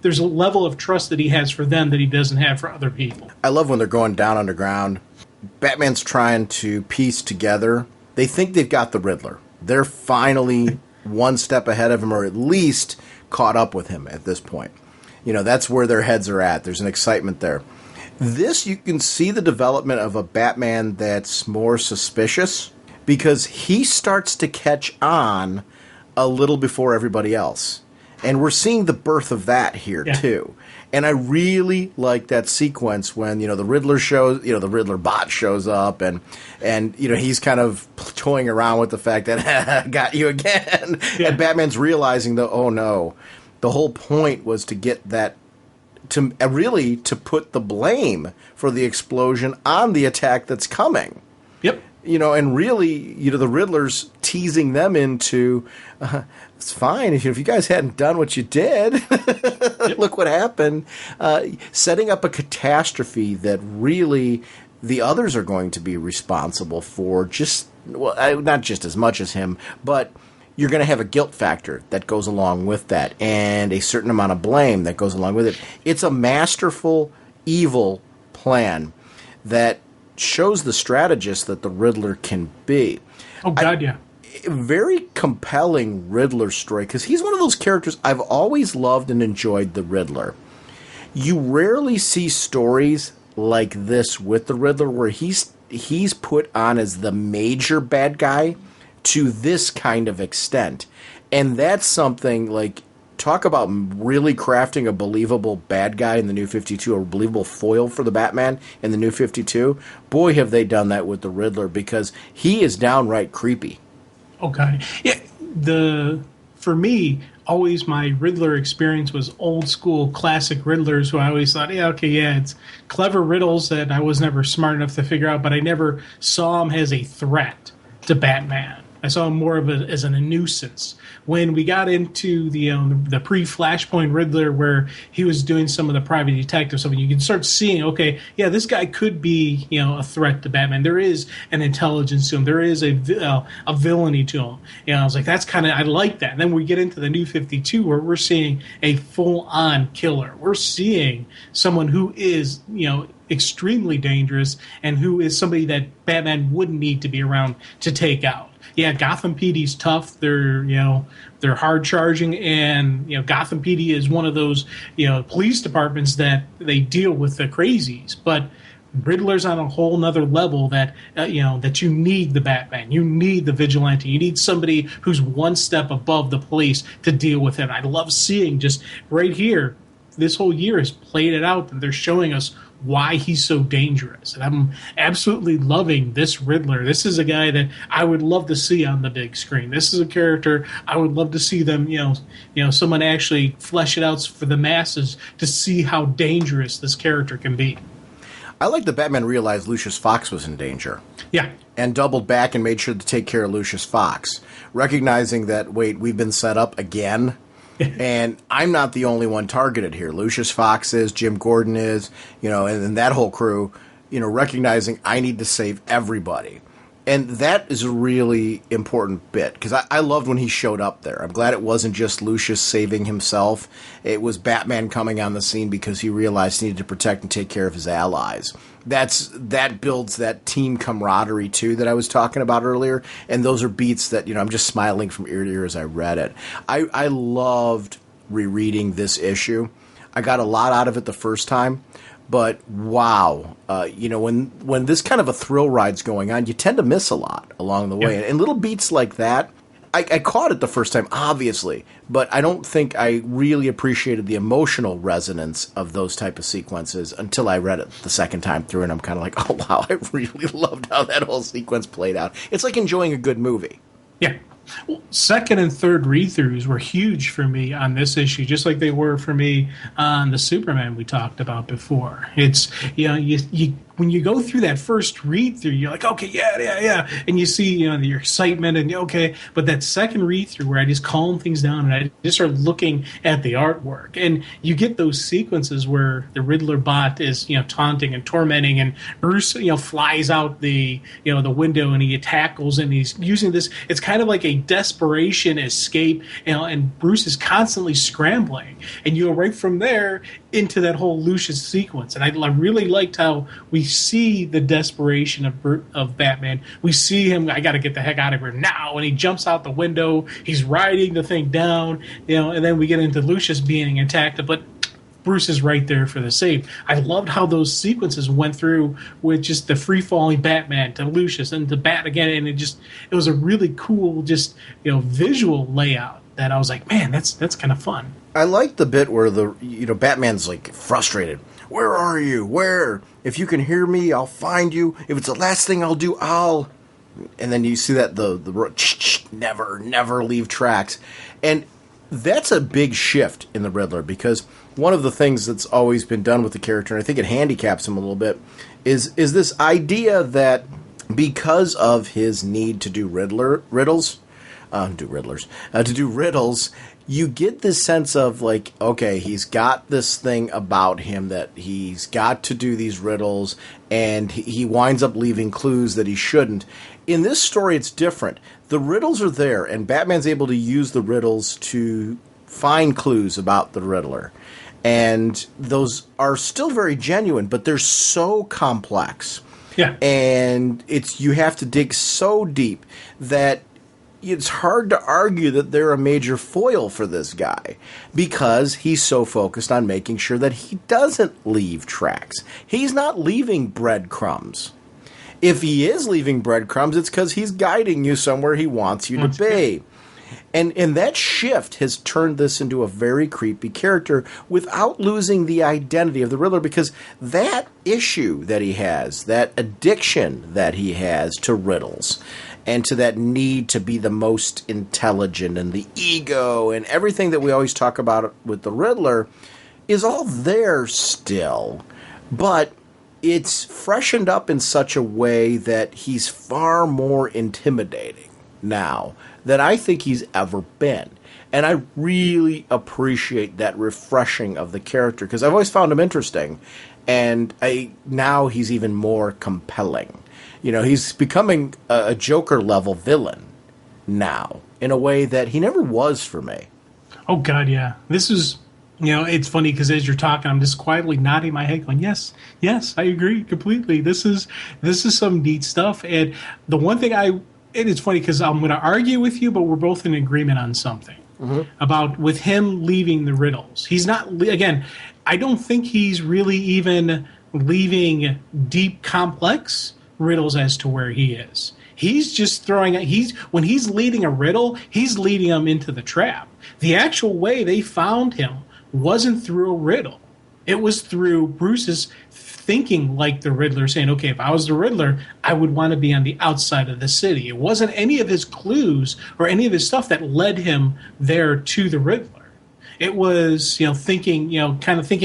There's a level of trust that he has for them that he doesn't have for other people. I love when they're going down underground. Batman's trying to piece together. They think they've got the Riddler. They're finally one step ahead of him, or at least caught up with him at this point. That's where their heads are at. There's an excitement there. This, you can see the development of a Batman that's more suspicious because he starts to catch on a little before everybody else. And we're seeing the birth of that here, too. And I really like that sequence when, the Riddler shows, the Riddler bot shows up and he's kind of toying around with the fact that, got you again. Yeah. And Batman's realizing that, oh no, the whole point was to get that, to put the blame for the explosion on the attack that's coming. Yep. And really, the Riddler's teasing them into, it's fine if you guys hadn't done what you did. Look what happened. Setting up a catastrophe that really the others are going to be responsible for, not just as much as him, but you're going to have a guilt factor that goes along with that, and a certain amount of blame that goes along with it. It's a masterful, evil plan that shows the strategist that the Riddler can be. Oh, God, yeah. Very compelling Riddler story, because he's one of those characters I've always loved and enjoyed the Riddler. You rarely see stories like this with the Riddler where he's put on as the major bad guy to this kind of extent. And that's something, like, talk about really crafting a believable bad guy in the New 52, a believable foil for the Batman in the New 52. Boy, have they done that with the Riddler, because he is downright creepy. Oh, God. Yeah, for me, always my Riddler experience was old school classic Riddlers who I always thought, it's clever riddles that I was never smart enough to figure out, but I never saw him as a threat to Batman. I saw him more of as a nuisance. When we got into the pre-Flashpoint Riddler, where he was doing some of the private detective stuff, and you can start seeing, this guy could be a threat to Batman. There is an intelligence to him. There is a villainy to him. I was like, that's kind of, I like that. And then we get into the New 52, where we're seeing a full-on killer. We're seeing someone who is extremely dangerous, and who is somebody that Batman wouldn't need to be around to take out. Yeah, Gotham PD's tough. They're hard charging, and Gotham PD is one of those police departments that they deal with the crazies. But Riddler's on a whole nother level that that you need the Batman, you need the vigilante, you need somebody who's one step above the police to deal with it. I love seeing just right here. This whole year has played it out, and they're showing us why he's so dangerous. And I'm absolutely loving this Riddler. This is a guy that I would love to see on the big screen. This is a character I would love to see them, someone actually flesh it out for the masses to see how dangerous this character can be. I like that Batman realized Lucius Fox was in danger. Yeah. And doubled back and made sure to take care of Lucius Fox, recognizing that, wait, we've been set up again? And I'm not the only one targeted here. Lucius Fox is, Jim Gordon is, and that whole crew, recognizing I need to save everybody. And that is a really important bit, because I loved when he showed up there. I'm glad it wasn't just Lucius saving himself. It was Batman coming on the scene because he realized he needed to protect and take care of his allies. That builds that team camaraderie, too, that I was talking about earlier. And those are beats that, I'm just smiling from ear to ear as I read it. I loved rereading this issue. I got a lot out of it the first time. But wow, when this kind of a thrill ride's going on, you tend to miss a lot along the way. And little beats like that, I caught it the first time, obviously, but I don't think I really appreciated the emotional resonance of those type of sequences until I read it the second time through, and I'm kind of like, oh, wow, I really loved how that whole sequence played out. It's like enjoying a good movie. Yeah. Well, second and third read-throughs were huge for me on this issue, just like they were for me on the Superman we talked about before. It's, you when you go through that first read-through, you're like, okay, yeah. And you see, your excitement and, okay. But that second read-through where I just calm things down and I just start looking at the artwork. And you get those sequences where the Riddler bot is, taunting and tormenting, and Bruce, flies out the window and he tackles, and he's using this. It's kind of like a desperation escape, and Bruce is constantly scrambling. And you go right from there into that whole Lucius sequence. And I really liked how we see the desperation of Batman. We see him, I got to get the heck out of here now. And he jumps out the window. He's riding the thing down, and then we get into Lucius being attacked. But Bruce is right there for the save. I loved how those sequences went through with just the free-falling Batman to Lucius and to Bat again. And it was a really cool, visual layout that I was like, man, that's kind of fun. I like the bit where Batman's like frustrated. Where are you? Where? If you can hear me, I'll find you. If it's the last thing I'll do, I'll. And then you see that the never leave tracks, and that's a big shift in the Riddler, because one of the things that's always been done with the character, and I think it handicaps him a little bit, is this idea that because of his need to do riddles, to do riddles, you get this sense of like, okay, he's got this thing about him that he's got to do these riddles, and he winds up leaving clues that he shouldn't. In this story, it's different. The riddles are there, and Batman's able to use the riddles to find clues about the Riddler. And those are still very genuine, but they're so complex. Yeah. And you have to dig so deep that it's hard to argue that they're a major foil for this guy because he's so focused on making sure that he doesn't leave tracks. He's not leaving breadcrumbs. If he is leaving breadcrumbs, it's because he's guiding you somewhere he wants you to be. And that shift has turned this into a very creepy character without losing the identity of the Riddler, because that issue that he has, that addiction that he has to riddles, and to that need to be the most intelligent and the ego and everything that we always talk about with the Riddler is all there still. But it's freshened up in such a way that he's far more intimidating now than I think he's ever been. And I really appreciate that refreshing of the character because I've always found him interesting. And now he's even more compelling. You know, he's becoming a Joker-level villain now in a way that he never was for me. Oh, God, yeah. This is, it's funny because as you're talking, I'm just quietly nodding my head going, yes, I agree completely. This is some neat stuff. And the one thing it's funny because I'm going to argue with you, but we're both in agreement on something about with him leaving the riddles. He's not, again, I don't think he's really even leaving deep, complex riddles as to where he is. He's just when he's leading a riddle, he's leading them into the trap. The actual way they found him wasn't through a riddle. It was through Bruce's thinking like the Riddler, saying, okay, if I was the Riddler, I would want to be on the outside of the city. It wasn't any of his clues or any of his stuff that led him there to the Riddler. It was, thinking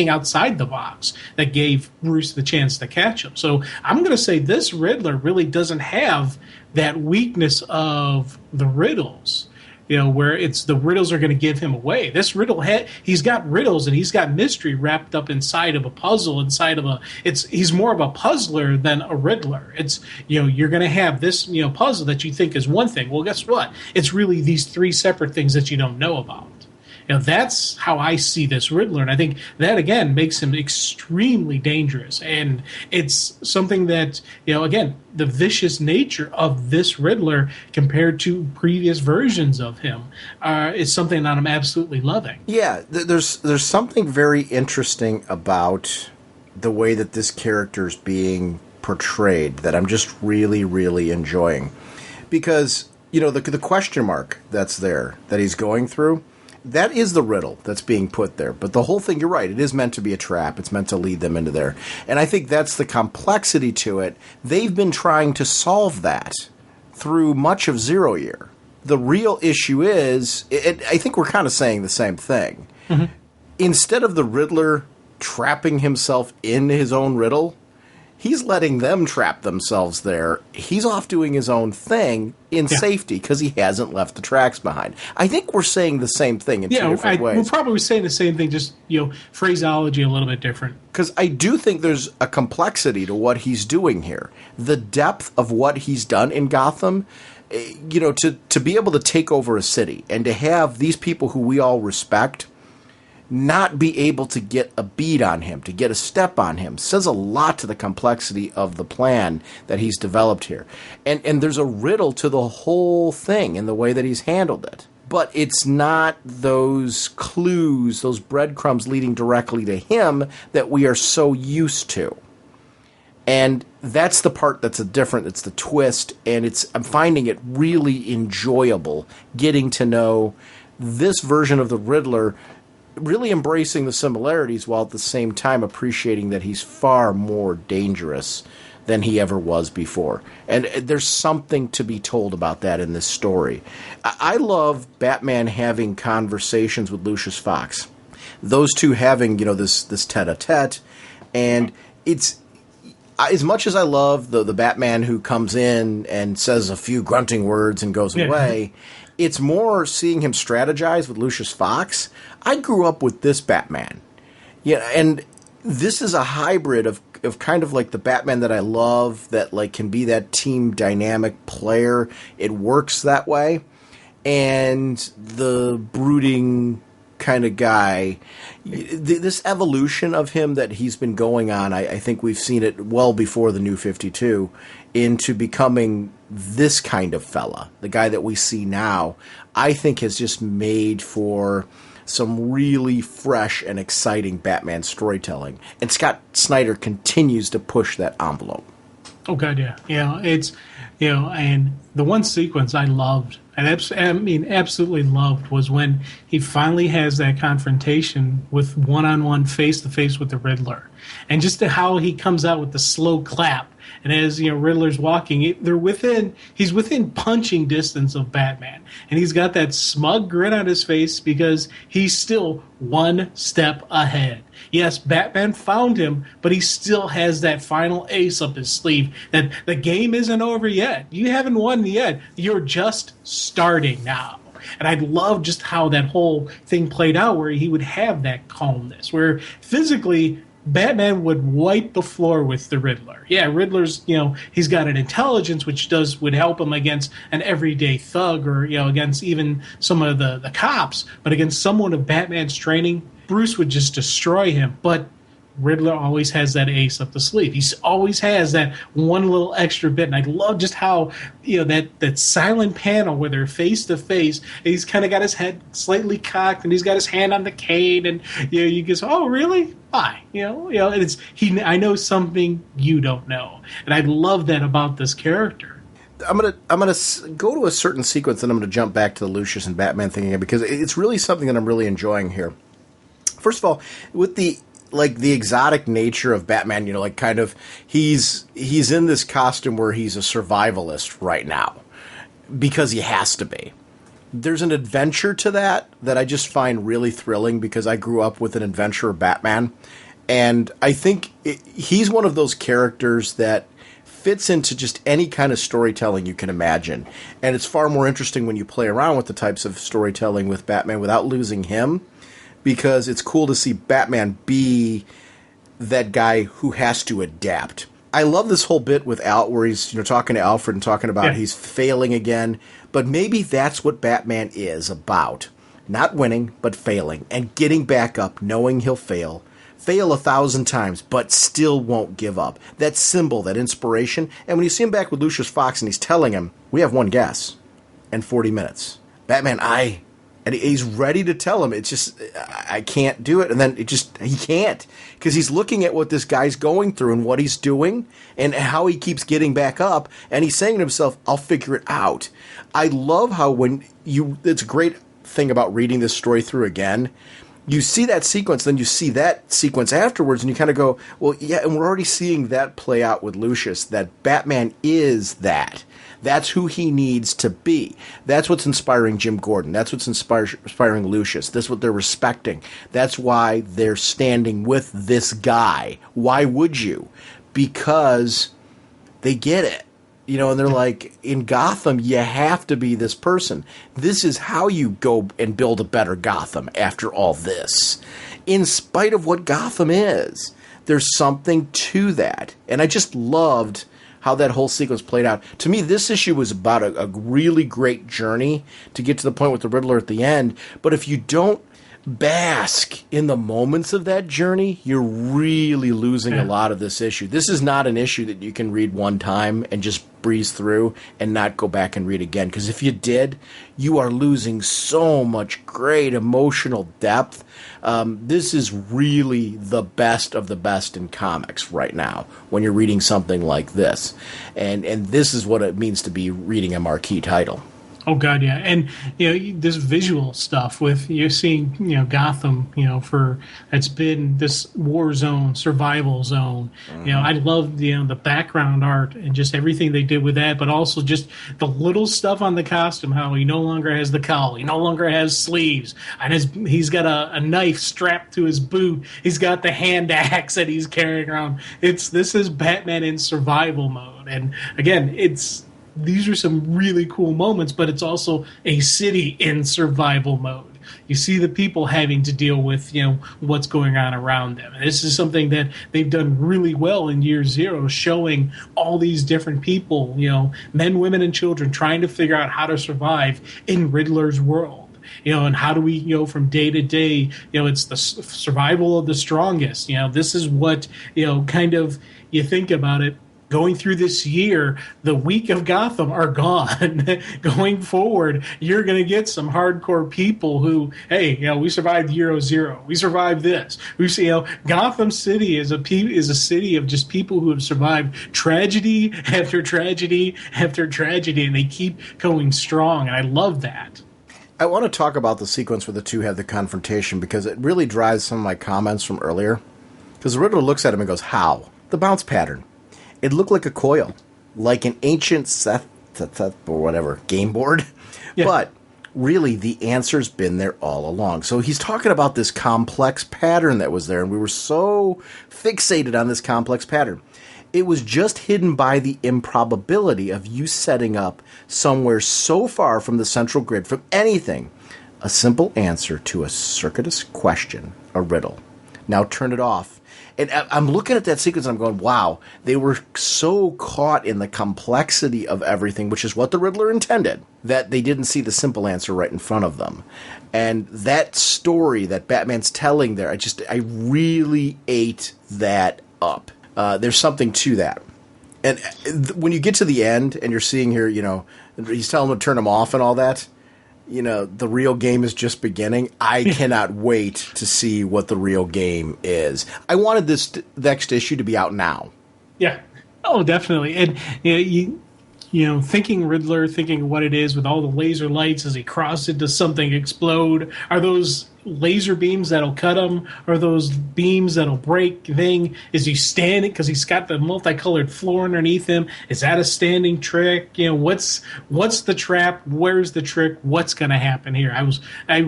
outside the box that gave Bruce the chance to catch him. So I'm going to say this Riddler really doesn't have that weakness of the riddles, where it's the riddles are going to give him away. This riddle, he's got riddles and he's got mystery wrapped up inside of a puzzle, he's more of a puzzler than a Riddler. It's, you're going to have this, puzzle that you think is one thing. Well, guess what? It's really these three separate things that you don't know about. That's how I see this Riddler, and I think that, again, makes him extremely dangerous. And it's something that, again, the vicious nature of this Riddler compared to previous versions of him is something that I'm absolutely loving. Yeah, there's something very interesting about the way that this character is being portrayed that I'm just really, really enjoying. Because, the question mark that's there, that he's going through, that is the riddle that's being put there. But the whole thing, you're right, it is meant to be a trap. It's meant to lead them into there. And I think that's the complexity to it. They've been trying to solve that through much of Zero Year. The real issue is, I think we're kind of saying the same thing. Mm-hmm. Instead of the Riddler trapping himself in his own riddle, he's letting them trap themselves there. He's off doing his own thing in safety because he hasn't left the tracks behind. I think we're saying the same thing in two different ways. We're probably saying the same thing, just phraseology a little bit different. Because I do think there's a complexity to what he's doing here. The depth of what he's done in Gotham, to be able to take over a city and to have these people who we all respect not be able to get a beat on him, to get a step on him, says a lot to the complexity of the plan that he's developed here. And there's a riddle to the whole thing in the way that he's handled it. But it's not those clues, those breadcrumbs leading directly to him that we are so used to. And that's the part that's different. It's the twist, and I'm finding it really enjoyable getting to know this version of the Riddler, really embracing the similarities while at the same time appreciating that he's far more dangerous than he ever was before. And there's something to be told about that in this story. I love Batman having conversations with Lucius Fox. Those two having, this tete-a-tete. And it's, as much as I love the Batman who comes in and says a few grunting words and goes away, It's more seeing him strategize with Lucius Fox. I grew up with this Batman. Yeah, and this is a hybrid of kind of like the Batman that I love, that like can be that team dynamic player. It works that way. And the brooding kind of guy, this evolution of him that he's been going on, I think we've seen it well before the New 52, into becoming this kind of fella, the guy that we see now, I think has just made for some really fresh and exciting Batman storytelling. And Scott Snyder continues to push that envelope. Oh, God, yeah. It's, and the one sequence I loved, and absolutely loved, was when he finally has that confrontation with one-on-one, face-to-face with the Riddler. And just how he comes out with the slow clap. And as Riddler's walking, he's within punching distance of Batman, and he's got that smug grin on his face because he's still one step ahead. Yes, Batman found him, but he still has that final ace up his sleeve. That the game isn't over yet. You haven't won yet. You're just starting now. And I love just how that whole thing played out, where he would have that calmness, where physically Batman would wipe the floor with the Riddler. Yeah, Riddler's, he's got an intelligence which would help him against an everyday thug, or, against even some of the cops. But against someone of Batman's training, Bruce would just destroy him. But Riddler always has that ace up the sleeve. He always has that one little extra bit. And I love just how, that silent panel where they're face to face, he's kind of got his head slightly cocked and he's got his hand on the cane, and you go, oh, really? Why? And it's I know something you don't know. And I love that about this character. I'm gonna go to a certain sequence, and I'm gonna jump back to the Lucius and Batman thing again, because it's really something that I'm really enjoying here. First of all, with the exotic nature of Batman, kind of he's in this costume where he's a survivalist right now because he has to be. There's an adventure to that I just find really thrilling, because I grew up with an adventurer Batman, and I think he's one of those characters that fits into just any kind of storytelling you can imagine. And it's far more interesting when you play around with the types of storytelling with Batman without losing him, because it's cool to see Batman be that guy who has to adapt. I love this whole bit with Al, where he's talking to Alfred and talking about he's failing again, but maybe that's what Batman is about. Not winning, but failing, and getting back up, knowing he'll fail 1,000 times, but still won't give up. That symbol, that inspiration. And when you see him back with Lucius Fox and he's telling him, we have one guess and 40 minutes. Batman, and he's ready to tell him, it's just, I can't do it. And then he can't, because he's looking at what this guy's going through and what he's doing and how he keeps getting back up. And he's saying to himself, I'll figure it out. I love how it's a great thing about reading this story through again. You see that sequence, then you see that sequence afterwards, and you kind of go, well, yeah, and we're already seeing that play out with Lucius, that Batman is that. That's who he needs to be. That's what's inspiring Jim Gordon. That's what's inspiring Lucius. That's what they're respecting. That's why they're standing with this guy. Why would you? Because they get it. And they're like, in Gotham, you have to be this person. This is how you go and build a better Gotham after all this. In spite of what Gotham is, there's something to that. And I just loved how that whole sequence played out. To me, this issue was about a really great journey to get to the point with the Riddler at the end. But if you don't bask in the moments of that journey, you're really losing a lot of this issue. This is not an issue that you can read one time and just breeze through and not go back and read again. Because if you did, you are losing so much great emotional depth. This is really the best of the best in comics right now when you're reading something like this. And this is what it means to be reading a marquee title. Oh God, yeah, and this visual stuff with you're seeing Gotham, for it's been this war zone, survival zone. I love the background art and just everything they did with that, but also just the little stuff on the costume. How he no longer has the cowl, he no longer has sleeves, and he's got a knife strapped to his boot. He's got the hand axe that he's carrying around. This is Batman in survival mode, and again, it's these are some really cool moments, but it's also a city in survival mode. You see the people having to deal with, what's going on around them. And this is something that they've done really well in Year Zero, showing all these different people, men, women, and children trying to figure out how to survive in Riddler's world. And how do we, from day to day, it's the survival of the strongest. This is what, kind of, you think about it, going through this year, the weak of Gotham are gone. Going forward, you're going to get some hardcore people who, hey, we survived Year Zero. We survived this. We see, Gotham City is a city of just people who have survived tragedy after tragedy after tragedy, and they keep going strong. And I love that. I want to talk about the sequence where the two have the confrontation because it really drives some of my comments from earlier. Because the Riddler looks at him and goes, how? The bounce pattern. It looked like a coil, like an ancient Seth or whatever game board. Yeah. But really, the answer's been there all along. So he's talking about this complex pattern that was there, and we were so fixated on this complex pattern. It was just hidden by the improbability of you setting up somewhere so far from the central grid, from anything, a simple answer to a circuitous question, a riddle. Now turn it off. And I'm looking at that sequence and I'm going, wow, they were so caught in the complexity of everything, which is what the Riddler intended, that they didn't see the simple answer right in front of them. And that story that Batman's telling there, I really ate that up. There's something to that. And when you get to the end and you're seeing here, he's telling them to turn them off and all that, the real game is just beginning. I cannot wait to see what the real game is. I wanted this next issue to be out now. Yeah. Oh, definitely. And thinking Riddler, thinking what it is with all the laser lights as he crosses into something explode. Are those laser beams that'll cut him? Are those beams that'll break thing? Is he standing because he's got the multicolored floor underneath him? Is that a standing trick? What's the trap? Where's the trick? What's going to happen here? It was a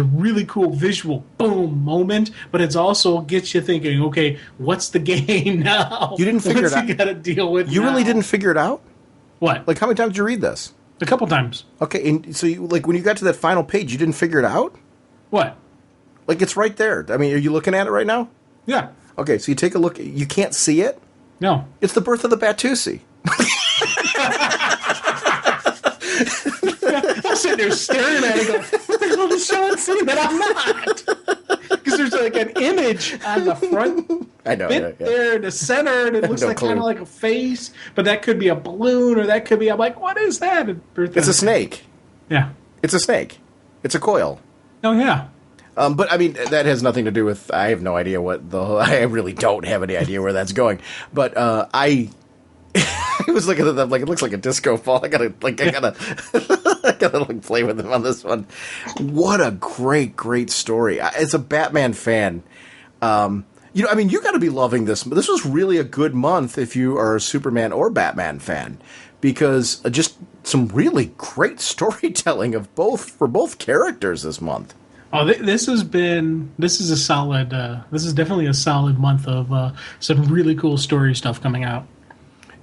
really cool visual boom moment, but it's also gets you thinking, okay, what's the game now? You didn't figure it out. What's he got to deal with You now? really didn't figure it out? What? Like, how many times did you read this? A couple times. Okay, and so when you got to that final page, you didn't figure it out? What? Like, it's right there. I mean, are you looking at it right now? Yeah. Okay, so you take a look. You can't see it? No. It's the birth of the Batusi. I'm sitting there staring at it going, what the hell is Sean saying that I'm not? Because there's like an image on the front there in the center, and it looks like kind of like a face, but that could be a balloon, or that could be, I'm like, what is that? It's a snake. Yeah. It's a snake. It's a coil. Oh, yeah. But, I mean, that has nothing to do with, I have no idea I really don't have any idea where that's going. But I was looking at them like, it looks like a disco ball. I gotta play with them on this one. What a great story. As a Batman fan, you got to be loving this. This was really a good month if you are a Superman or Batman fan, because just some really great storytelling for both characters this month. Oh, this is definitely a solid month of some really cool story stuff coming out.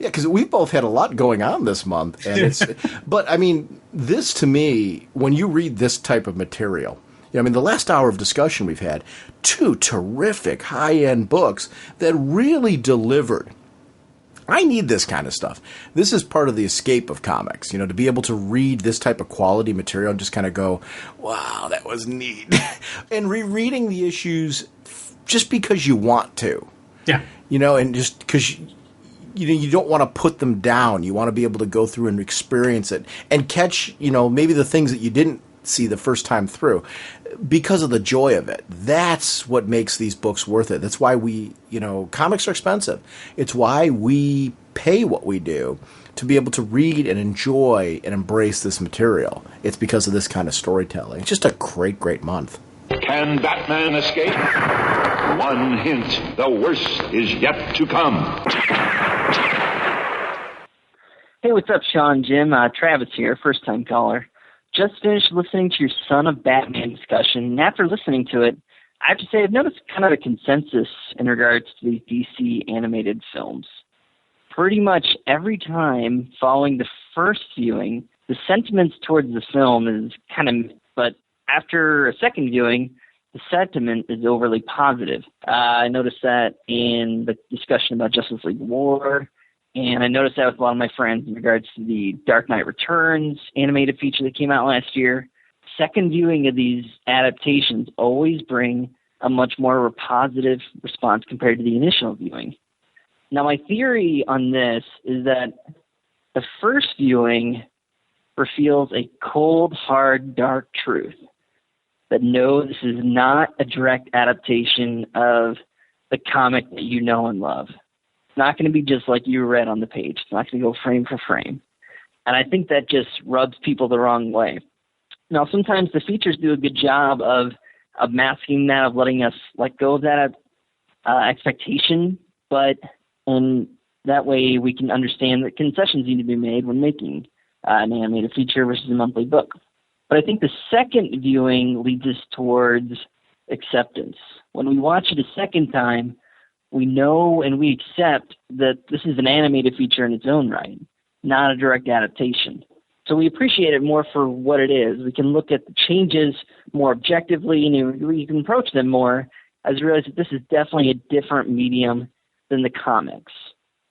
Yeah, because we both had a lot going on this month, and but I mean, this to me, when you read this type of material, the last hour of discussion we've had, two terrific high-end books that really delivered. I need this kind of stuff. This is part of the escape of comics, to be able to read this type of quality material and just kind of go, wow, that was neat. And rereading the issues just because you want to. Yeah. And just because you don't want to put them down. You want to be able to go through and experience it and catch, maybe the things that you didn't see the first time through because of the joy of it. That's what makes these books worth it. That's why comics are expensive. It's why we pay what we do to be able to read and enjoy and embrace this material. It's because of this kind of storytelling. It's just a great month. Can Batman escape? One hint, the worst is yet to come. Hey, what's up, Sean, Jim? Travis here, first-time caller. Just finished listening to your Son of Batman discussion, and after listening to it, I have to say I've noticed kind of a consensus in regards to these DC animated films. pretty much every time following the first viewing, the sentiments towards the film is kind of, but after a second viewing, the sentiment is overly positive. I noticed that in the discussion about Justice League War, and I noticed that with a lot of my friends in regards to the Dark Knight Returns animated feature that came out last year. Second viewing of these adaptations always bring a much more positive response compared to the initial viewing. Now, my theory on this is that the first viewing reveals a cold, hard, dark truth. That no, this is not a direct adaptation of the comic that you know and love. It's not going to be just like you read on the page. It's not going to go frame for frame. And I think that just rubs people the wrong way. Now, sometimes the features do a good job of masking that, of letting us let go of that expectation, but and that way we can understand that concessions need to be made when making an animated feature versus a monthly book. But I think the second viewing leads us towards acceptance. When we watch it a second time, we know and we accept that this is an animated feature in its own right, not a direct adaptation. So we appreciate it more for what it is. We can look at the changes more objectively, and we can approach them more as we realize that this is definitely a different medium than the comics.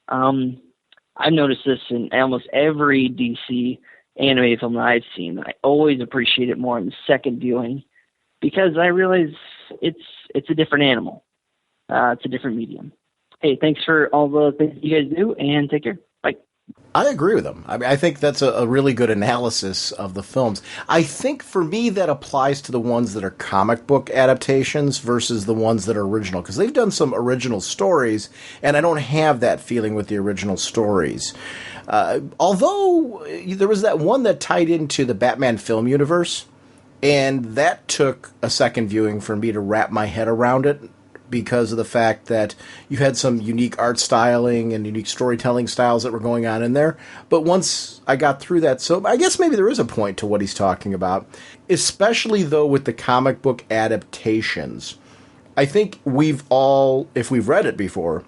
I've noticed this in almost every DC animated film that I've seen. I always appreciate it more in the second viewing because I realize it's a different animal. It's a different medium. Hey, thanks for all the things you guys do, and take care. Bye. I agree with them. I mean, I think that's a really good analysis of the films. I think for me that applies to the ones that are comic book adaptations versus the ones that are original, because they've done some original stories, and I don't have that feeling with the original stories. Although there was that one that tied into the Batman film universe, and that took a second viewing for me to wrap my head around it, because of the fact that you had some unique art styling and unique storytelling styles that were going on in there. But once I got through that, so I guess maybe there is a point to what he's talking about, especially though with the comic book adaptations. I think we've all, if we've read it before,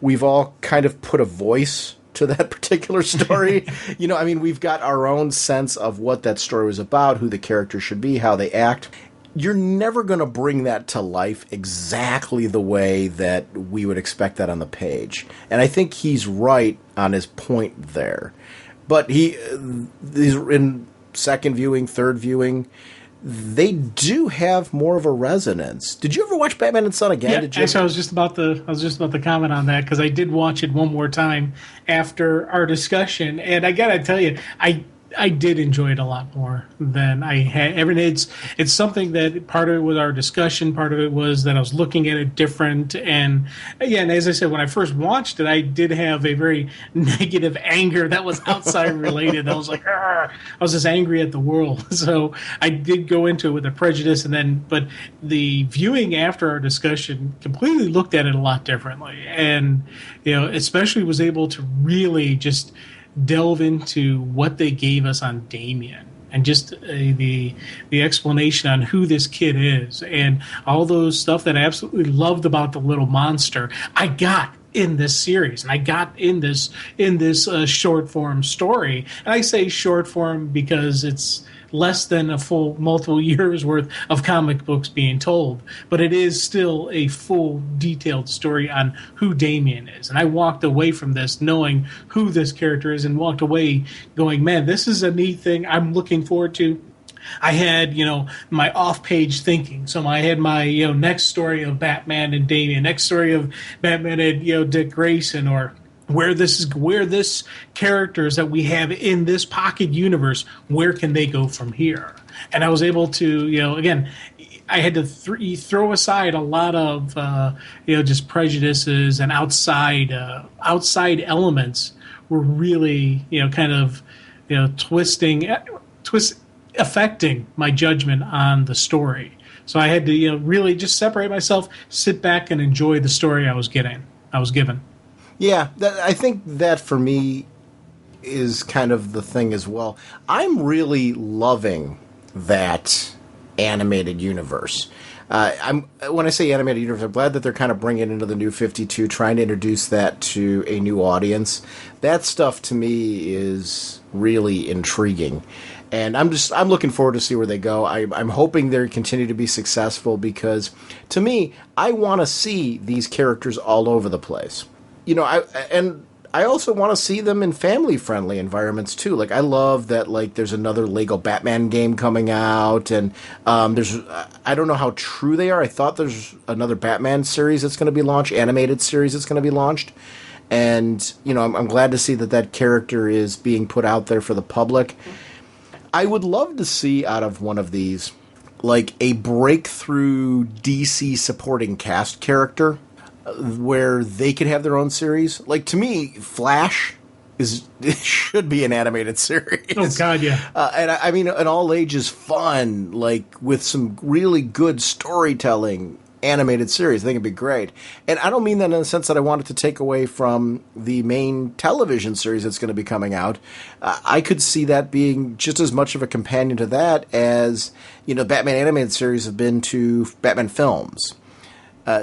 we've all kind of put a voice to that particular story. You know, I mean, we've got our own sense of what that story was about, who the characters should be, how they act. You're never going to bring that to life exactly the way that we would expect that on the page. And I think he's right on his point there. But he's in second viewing, third viewing, they do have more of a resonance. Did you ever watch Batman and Son again? Yeah, Did you actually, I was just about to comment on that because I did watch it one more time after our discussion, and I gotta tell you, I did enjoy it a lot more than I had. It's something that part of it was our discussion, part of it was that I was looking at it different. And again, as I said, when I first watched it, I did have a very negative anger that was outside related. I was like, I was just angry at the world. So I did go into it with a prejudice, but the viewing after our discussion completely looked at it a lot differently. And, especially was able to really just delve into what they gave us on Damian and just the explanation on who this kid is and all those stuff that I absolutely loved about the little monster I got in this series, and I got in this short form story. And I say short form because it's less than a full multiple years worth of comic books being told, but it is still a full detailed story on who Damian is. And I walked away from this knowing who this character is and walked away going, man, this is a neat thing I'm looking forward to. I had, my off-page thinking. So I had my, next story of Batman and Damian, next story of Batman and, Dick Grayson, or where this characters that we have in this pocket universe, where can they go from here? And I was able to, again, I had to throw aside a lot of, just prejudices and outside elements were really, affecting my judgment on the story. So I had to, really just separate myself, sit back and enjoy the story I was given. Yeah, I think that for me is kind of the thing as well. I'm really loving that animated universe. When I say animated universe, I'm glad that they're kind of bringing it into the New 52, trying to introduce that to a new audience. That stuff to me is really intriguing, and I'm looking forward to see where they go. I'm hoping they continue to be successful because, to me, I want to see these characters all over the place. I also want to see them in family-friendly environments, too. Like, I love that, like, there's another Lego Batman game coming out, and I don't know how true they are. I thought there's another Batman series that's going to be launched, animated series that's going to be launched. And, I'm glad to see that character is being put out there for the public. I would love to see out of one of these, like, a breakthrough DC supporting cast character where they could have their own series. Like, to me, Flash should be an animated series. Oh, God, yeah. And I mean, an all-ages fun, like, with some really good storytelling animated series. I think it'd be great. And I don't mean that in the sense that I want it to take away from the main television series that's going to be coming out. I could see that being just as much of a companion to that as, Batman animated series have been to Batman films.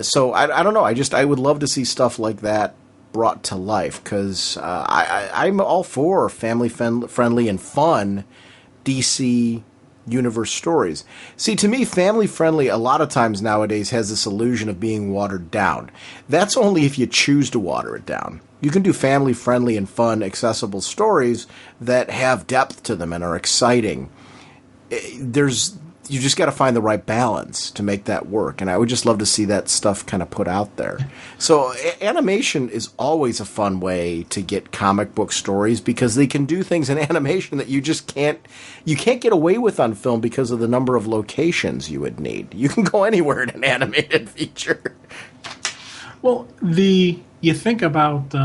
So I don't know. I would love to see stuff like that brought to life because I'm all for family friendly and fun DC universe stories. See, to me, family friendly a lot of times nowadays has this illusion of being watered down. That's only if you choose to water it down. You can do family friendly and fun, accessible stories that have depth to them and are exciting. You just got to find the right balance to make that work. And I would just love to see that stuff kind of put out there. So animation is always a fun way to get comic book stories because they can do things in animation that you can't get away with on film because of the number of locations you would need. You can go anywhere in an animated feature. Well, you think about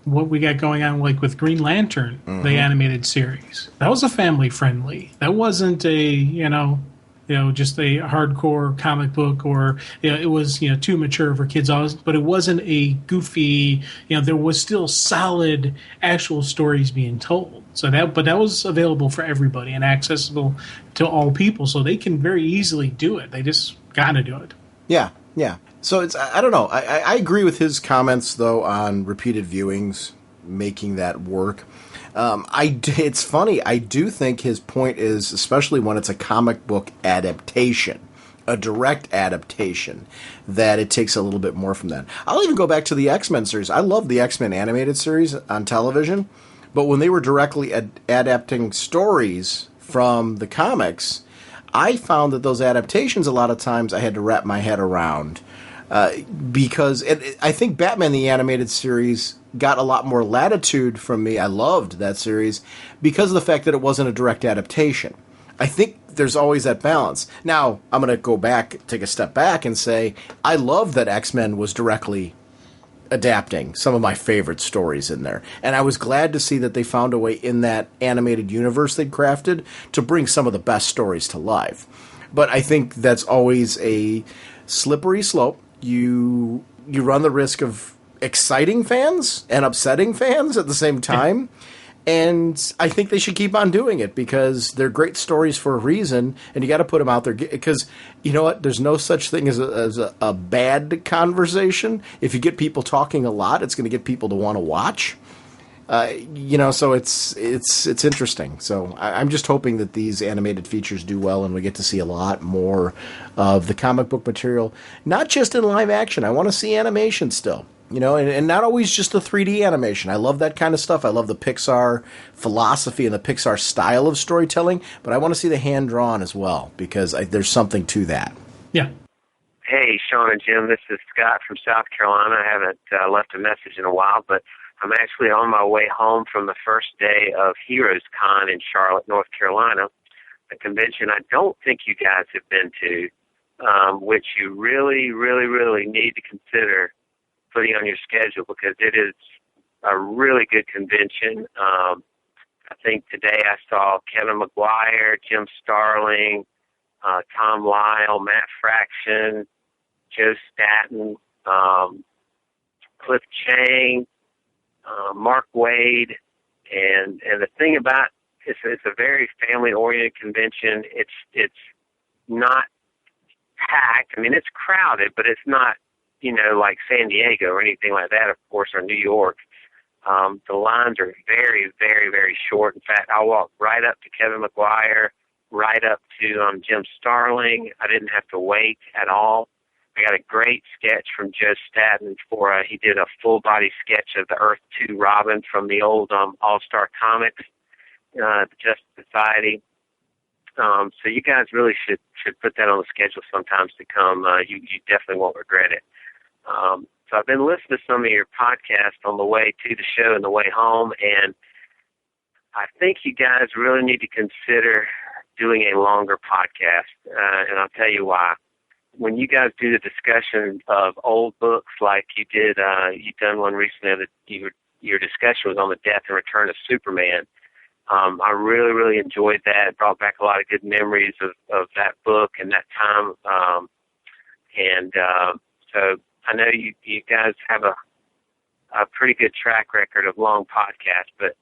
what we got going on, like with Green Lantern, the animated series. That was a family friendly. That wasn't just a hardcore comic book, or it was too mature for kids. But it wasn't a goofy. There was still solid actual stories being told. But that was available for everybody and accessible to all people. So they can very easily do it. They just got to do it. Yeah, yeah. So I don't know. I agree with his comments, though, on repeated viewings, making that work. It's funny. I do think his point is, especially when it's a comic book adaptation, a direct adaptation, that it takes a little bit more from that. I'll even go back to the X-Men series. I love the X-Men animated series on television, but when they were directly adapting stories from the comics, I found that those adaptations, a lot of times, I had to wrap my head around. Because I think Batman the Animated Series got a lot more latitude from me. I loved that series because of the fact that it wasn't a direct adaptation. I think there's always that balance. Now, I'm going to take a step back and say I love that X-Men was directly adapting some of my favorite stories in there. And I was glad to see that they found a way in that animated universe they'd crafted to bring some of the best stories to life. But I think that's always a slippery slope. You run the risk of exciting fans and upsetting fans at the same time. And I think they should keep on doing it because they're great stories for a reason, and you got to put them out there. Because you know what? There's no such thing as a bad conversation. If you get people talking a lot, it's going to get people to want to watch. So it's interesting. So I'm just hoping that these animated features do well and we get to see a lot more of the comic book material, not just in live action. I want to see animation still, and not always just the 3D animation. I love that kind of stuff. I love the Pixar philosophy and the Pixar style of storytelling, but I want to see the hand-drawn as well because there's something to that. Yeah. Hey, Sean and Jim, this is Scott from South Carolina. I haven't left a message in a while, but I'm actually on my way home from the first day of Heroes Con in Charlotte, North Carolina, a convention I don't think you guys have been to, which you really, really, really need to consider putting on your schedule because it is a really good convention. I think today I saw Kevin McGuire, Jim Starling, Tom Lyle, Matt Fraction, Joe Staten, Cliff Chang, Mark Wade, and the thing about it's a very family-oriented convention. It's not packed. I mean, it's crowded, but it's not, like San Diego or anything like that, of course, or New York. The lines are very, very, very short. In fact, I walked right up to Kevin McGuire, right up to Jim Starling. I didn't have to wait at all. I got a great sketch from Joe Staten he did a full-body sketch of the Earth 2 Robin from the old All-Star Comics, the Justice Society. So you guys really should put that on the schedule sometimes to come. You definitely won't regret it. So I've been listening to some of your podcasts on the way to the show and the way home, and I think you guys really need to consider doing a longer podcast, and I'll tell you why. When you guys do the discussion of old books like you did, you've done one recently that your discussion was on the death and return of Superman. I really, really enjoyed that. It brought back a lot of good memories of that book and that time. So I know you guys have a pretty good track record of long podcasts, but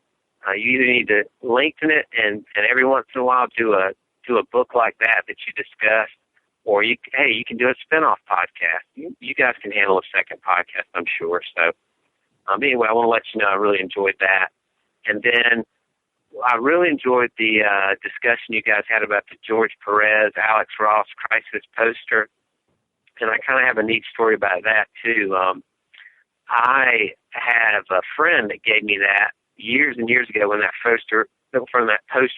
you either need to lengthen it and every once in a while do a book like that you discussed, or you can do a spin-off podcast. You guys can handle a second podcast, I'm sure. So anyway, I want to let you know I really enjoyed that. And then I really enjoyed the discussion you guys had about the George Perez, Alex Ross Crisis poster. And I kind of have a neat story about that, too. I have a friend that gave me that years and years ago when that poster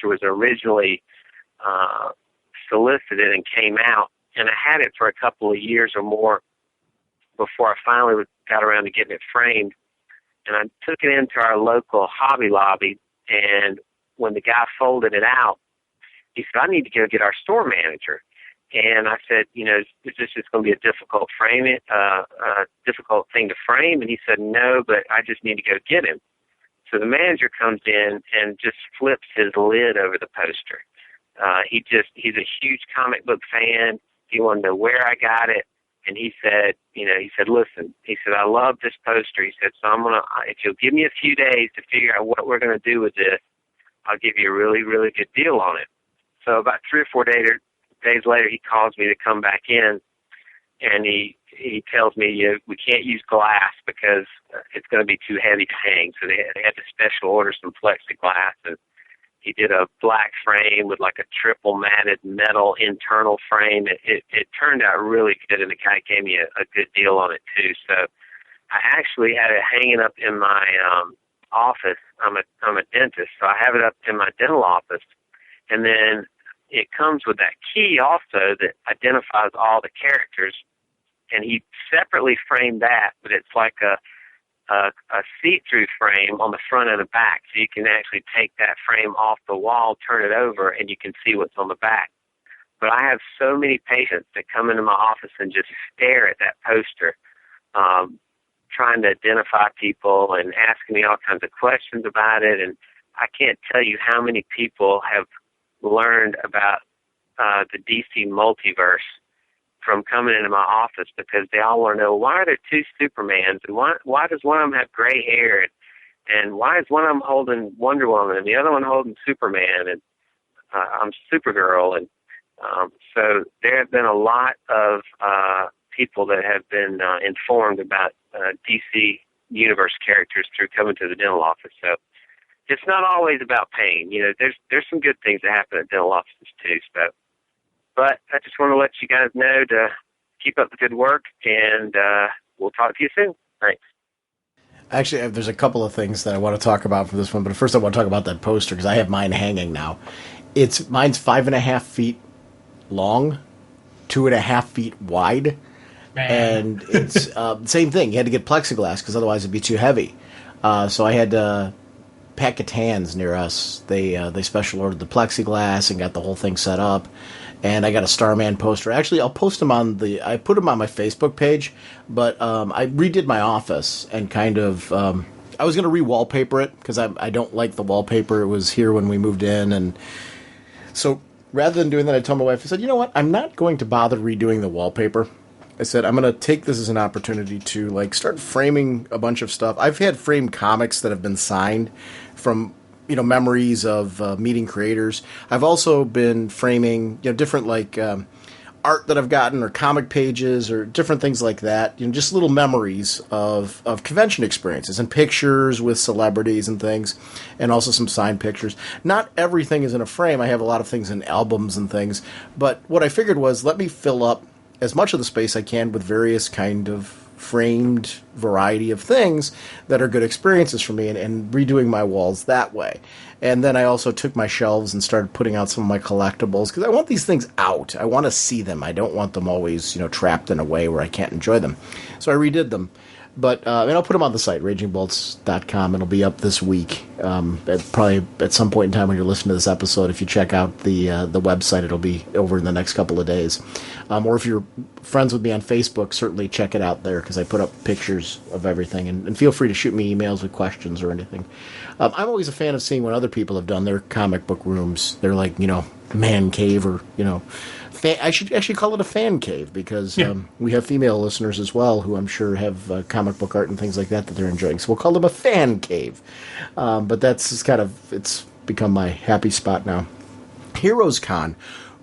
was originally solicited and came out. And I had it for a couple of years or more before I finally got around to getting it framed. And I took it into our local Hobby Lobby, and when the guy folded it out, he said, I need to go get our store manager. And I said, is this just going to be a difficult difficult thing to frame? And he said, no, but I just need to go get him. So the manager comes in and just flips his lid over the poster. He's a huge comic book fan. He wanted to know where I got it. And he said, listen, he said, I love this poster. He said, so if you'll give me a few days to figure out what we're going to do with this, I'll give you a really, really good deal on it. So about 3 or 4 days later, he calls me to come back in, and he tells me, we can't use glass because it's going to be too heavy to hang. So they had to special order some plexiglass, and he did a black frame with like a triple matted metal internal frame. It turned out really good, and the guy gave me a good deal on it too. So I actually had it hanging up in my office. I'm a dentist, so I have it up in my dental office, and then it comes with that key also that identifies all the characters, and he separately framed that, but it's like a see-through frame on the front and the back, so you can actually take that frame off the wall, turn it over, and you can see what's on the back. But I have so many patients that come into my office and just stare at that poster, trying to identify people and asking me all kinds of questions about it, and I can't tell you how many people have learned about the DC multiverse from coming into my office, because they all want to know, why are there 2 Supermans, and why does one of them have gray hair, and why is one of them holding Wonder Woman and the other one holding Superman, and I'm Supergirl. And so there have been a lot of people that have been informed about DC universe characters through coming to the dental office. So it's not always about pain. There's some good things that happen at dental offices too. So, but I just want to let you guys know to keep up the good work, and we'll talk to you soon. Thanks. Actually, there's a couple of things that I want to talk about for this one, but first I want to talk about that poster, because I have mine hanging now. Mine's 5.5 feet long, 2.5 feet wide, and it's same thing. You had to get plexiglass because otherwise it'd be too heavy. So I had Pat Catan's near us. They special ordered the plexiglass and got the whole thing set up. And I got a Starman poster. Actually, I'll post them I put them on my Facebook page, but I redid my office and kind of, I was going to re-wallpaper it because I don't like the wallpaper. It was here when we moved in. And so rather than doing that, I told my wife, I said, you know what? I'm not going to bother redoing the wallpaper. I said, I'm going to take this as an opportunity to start framing a bunch of stuff. I've had framed comics that have been signed from, memories of meeting creators. I've also been framing, different art that I've gotten, or comic pages, or different things like that. Just little memories of convention experiences, and pictures with celebrities and things, and also some signed pictures. Not everything is in a frame. I have a lot of things in albums and things. But what I figured was, let me fill up as much of the space I can with various kind of framed variety of things that are good experiences for me, and redoing my walls that way. And then I also took my shelves and started putting out some of my collectibles, because I want these things out. I want to see them. I don't want them always, trapped in a way where I can't enjoy them. So I redid them. But and I'll put them on the site, ragingbolts.com. It'll be up this week. Probably at some point in time when you're listening to this episode, if you check out the website, it'll be over in the next couple of days. Or if you're friends with me on Facebook, certainly check it out there, because I put up pictures of everything. And feel free to shoot me emails with questions or anything. I'm always a fan of seeing what other people have done their comic book rooms. They're like, man cave, or, I should actually call it a fan cave, because we have female listeners as well who I'm sure have comic book art and things like that they're enjoying. So we'll call them a fan cave. But that's just it's become my happy spot now. Heroes Con.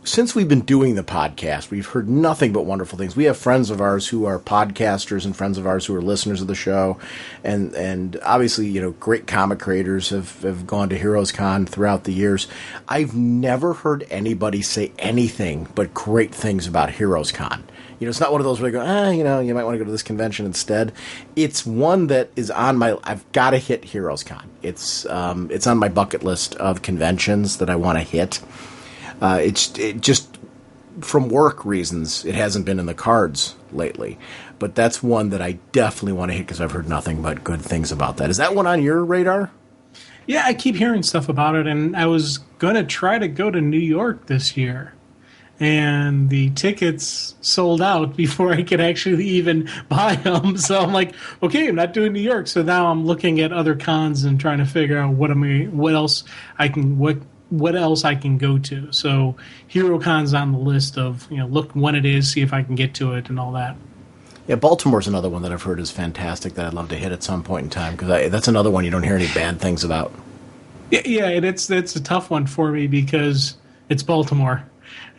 Since we've been doing the podcast, we've heard nothing but wonderful things. We have friends of ours who are podcasters, and friends of ours who are listeners of the show. And obviously, great comic creators have gone to Heroes Con throughout the years. I've never heard anybody say anything but great things about Heroes Con. It's not one of those where they go, you might want to go to this convention instead. It's one that is on I've got to hit Heroes Con. It's on my bucket list of conventions that I want to hit. It just, from work reasons, it hasn't been in the cards lately. But that's one that I definitely want to hit, because I've heard nothing but good things about that. Is that one on your radar? Yeah, I keep hearing stuff about it, and I was going to try to go to New York this year. And the tickets sold out before I could actually even buy them. So I'm like, okay, I'm not doing New York. So now I'm looking at other cons and trying to figure out what else I can go to. So HeroCon's on the list of, look when it is, see if I can get to it and all that. Yeah, Baltimore's another one that I've heard is fantastic that I'd love to hit at some point in time, because that's another one you don't hear any bad things about. Yeah, and it's a tough one for me because it's Baltimore.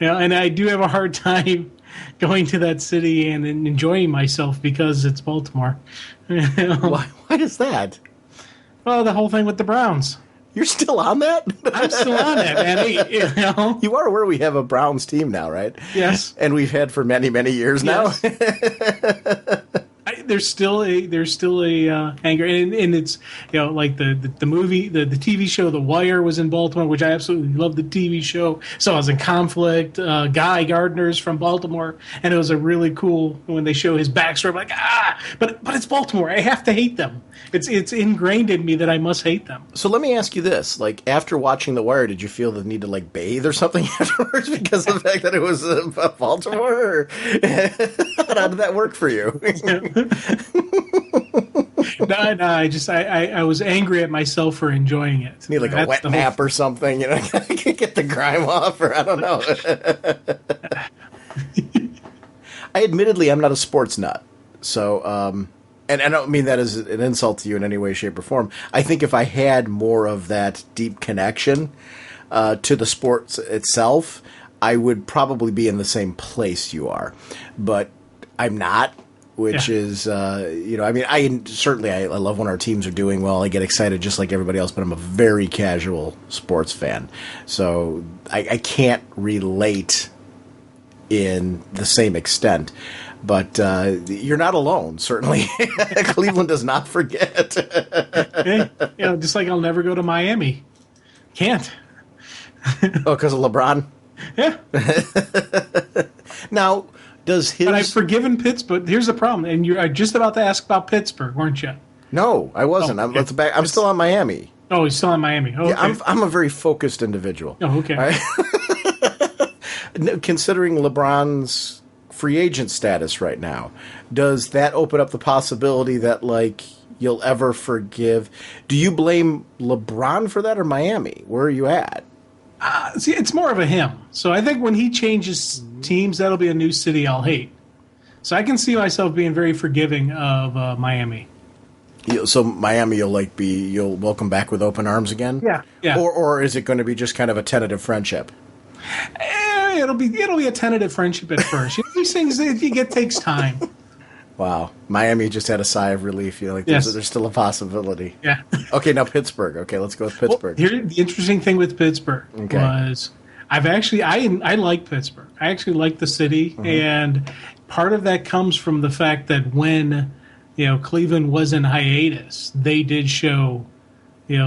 And I do have a hard time going to that city and enjoying myself because it's Baltimore. Why is that? Well, the whole thing with the Browns. You're still on that? I'm still on it, man. You are aware we have a Browns team now, right? Yes. And we've had for many, many years now. There's still a anger, and it's like the movie, the TV show The Wire was in Baltimore, which I absolutely love the TV show. So I was in Conflict. Guy Gardner's from Baltimore, and it was a really cool when they show his backstory. I'm like, but it's Baltimore. I have to hate them. It's ingrained in me that I must hate them. So let me ask you this: after watching The Wire, did you feel the need to bathe or something afterwards because of the fact that it was Baltimore? Or how did that work for you? No. I was angry at myself for enjoying it. You need a wet nap or something, get the grime off, or I don't know. Admittedly, I'm not a sports nut, so and I don't mean that as an insult to you in any way, shape, or form. I think if I had more of that deep connection to the sports itself, I would probably be in the same place you are, but I'm not. Which is, I love when our teams are doing well. I get excited just like everybody else, but I'm a very casual sports fan. So I can't relate in the same extent. But you're not alone, certainly. Cleveland does not forget. Just like I'll never go to Miami. Can't. Oh, because of LeBron? Yeah. Now... But I've forgiven Pittsburgh. Here's the problem, and you're just about to ask about Pittsburgh, weren't you? No, I wasn't. I'm still on Miami. Oh, he's still on Miami. Oh, yeah, okay. I'm a very focused individual. Oh, okay. Right? Considering LeBron's free agent status right now, does that open up the possibility that you'll ever forgive? Do you blame LeBron for that or Miami? Where are you at? See, it's more of a him. So I think when he changes teams, that'll be a new city I'll hate. So I can see myself being very forgiving of Miami. So Miami, you'll welcome back with open arms again? Yeah. Or is it going to be just kind of a tentative friendship? It'll be a tentative friendship at first. These things takes time. Wow. Miami just had a sigh of relief. There's still a possibility. Yeah. Okay, now Pittsburgh. Okay, let's go with Pittsburgh. Well, the interesting thing with Pittsburgh was I like Pittsburgh. I actually like the city, and part of that comes from the fact that when Cleveland was in hiatus, they did show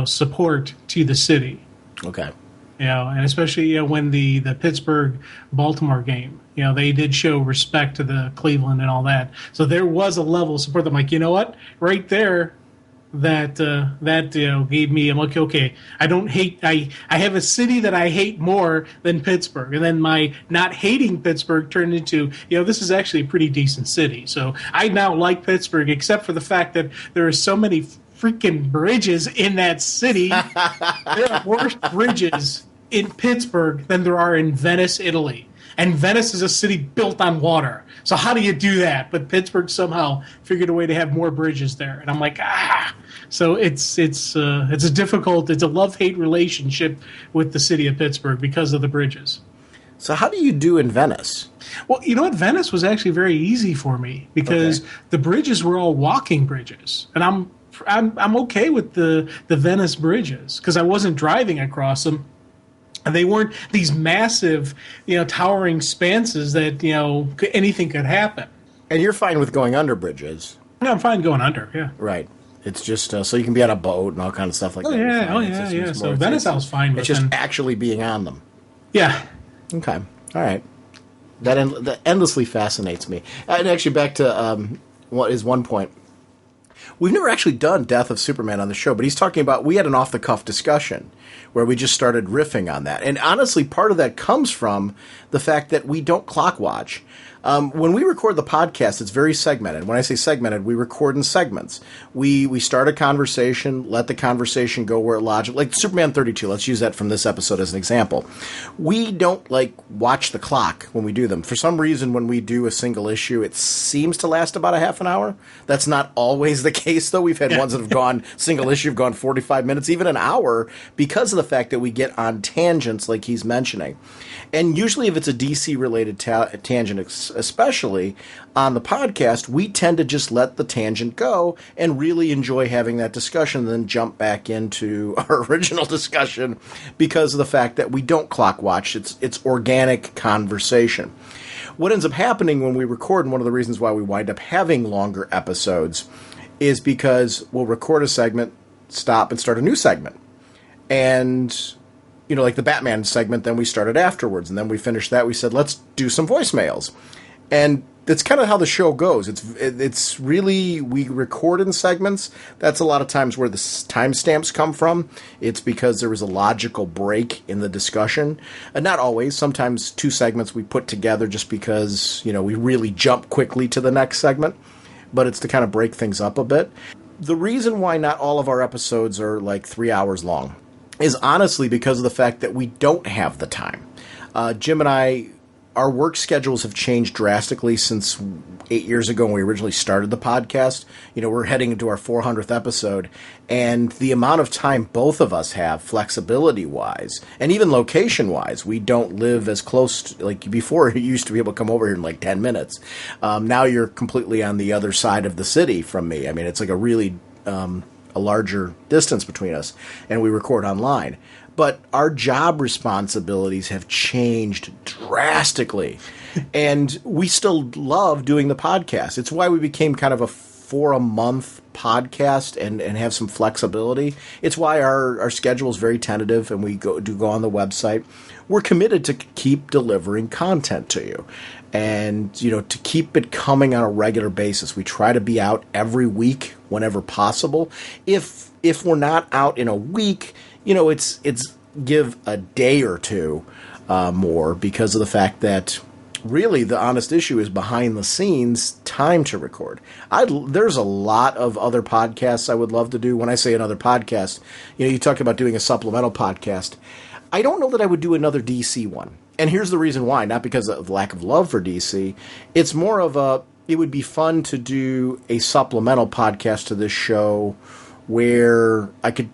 support to the city. Okay. And especially when the Pittsburgh Baltimore game, they did show respect to the Cleveland and all that. So there was a level of support. I'm like, you know what, right there, that gave me. I'm like, okay, I don't hate. I have a city that I hate more than Pittsburgh, and then my not hating Pittsburgh turned into this is actually a pretty decent city. So I now like Pittsburgh, except for the fact that there are so many freaking bridges in that city. There are worse bridges in Pittsburgh than there are in Venice, Italy. And Venice is a city built on water. So how do you do that? But Pittsburgh somehow figured a way to have more bridges there. And I'm like, So it's a love-hate relationship with the city of Pittsburgh because of the bridges. So how do you do in Venice? Well, Venice was actually very easy for me because the bridges were all walking bridges. And I'm okay with the Venice bridges because I wasn't driving across them. And they weren't these massive, towering spanses that, anything could happen. And you're fine with going under bridges? Yeah, I'm fine going under, yeah. Right. It's just so you can be on a boat and all kinds of stuff like that. Yeah. So Venice I was fine with. It's just actually being on them. Yeah. Okay. All right. That endlessly fascinates me. And actually back to what is one point. We've never actually done Death of Superman on the show, but he's talking about, we had an off-the-cuff discussion where we just started riffing on that. And honestly, part of that comes from the fact that we don't clock watch. When we record the podcast, it's very segmented. When I say segmented, we record in segments. We start a conversation, let the conversation go where it logically, like Superman 32, let's use that from this episode as an example. We don't watch the clock when we do them. For some reason, when we do a single issue, it seems to last about a half an hour. That's not always the case, though. We've had ones that have gone, single issue have gone 45 minutes, even an hour, because of the fact that we get on tangents like he's mentioning. And usually if it's a DC-related tangent, especially on the podcast, we tend to just let the tangent go and really enjoy having that discussion, then jump back into our original discussion because of the fact that we don't clock watch. It's organic conversation. What ends up happening when we record, and one of the reasons why we wind up having longer episodes, is because we'll record a segment, stop, and start a new segment. And like the Batman segment, then we started afterwards, and then we finished that. We said, let's do some voicemails. And that's kind of how the show goes. It's really, we record in segments. That's a lot of times where the timestamps come from. It's because there was a logical break in the discussion. And not always. Sometimes two segments we put together just because, we really jump quickly to the next segment. But it's to kind of break things up a bit. The reason why not all of our episodes are 3 hours long is honestly because of the fact that we don't have the time. Jim and I, our work schedules have changed drastically since 8 years ago when we originally started the podcast. We're heading into our 400th episode, and the amount of time both of us have, flexibility-wise, and even location-wise, we don't live as close to, before you used to be able to come over here in 10 minutes. Now you're completely on the other side of the city from me. I mean, it's a really a larger distance between us, and we record online. But our job responsibilities have changed drastically, and we still love doing the podcast. It's why we became kind of a for-a-month podcast and have some flexibility. It's why our schedule is very tentative, and we go on the website. We're committed to keep delivering content to you. And, to keep it coming on a regular basis. We try to be out every week whenever possible. If we're not out in a week, it's give a day or two more because of the fact that really the honest issue is behind the scenes time to record. There's a lot of other podcasts I would love to do. When I say another podcast, you talk about doing a supplemental podcast. I don't know that I would do another DC one. And here's the reason why. Not because of lack of love for DC. It's more of a, it would be fun to do a supplemental podcast to this show where I could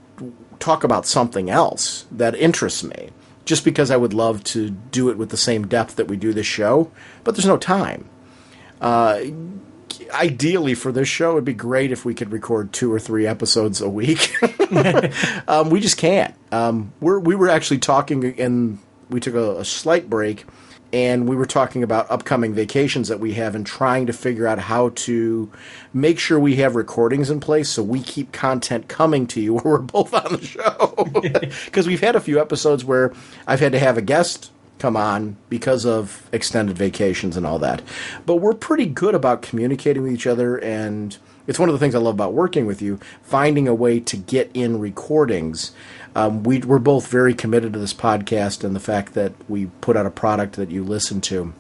talk about something else that interests me, just because I would love to do it with the same depth that we do this show, but there's no time. Ideally for this show, it'd be great if we could record 2 or 3 episodes a week. We just can't. We were actually talking, and we took a slight break, and we were talking about upcoming vacations that we have and trying to figure out how to make sure we have recordings in place so we keep content coming to you where we're both on the show. Because we've had a few episodes where I've had to have a guest come on because of extended vacations and all that. But we're pretty good about communicating with each other, and it's one of the things I love about working with you, finding a way to get in recordings. We're both very committed to this podcast and the fact that we put out a product that you listen to.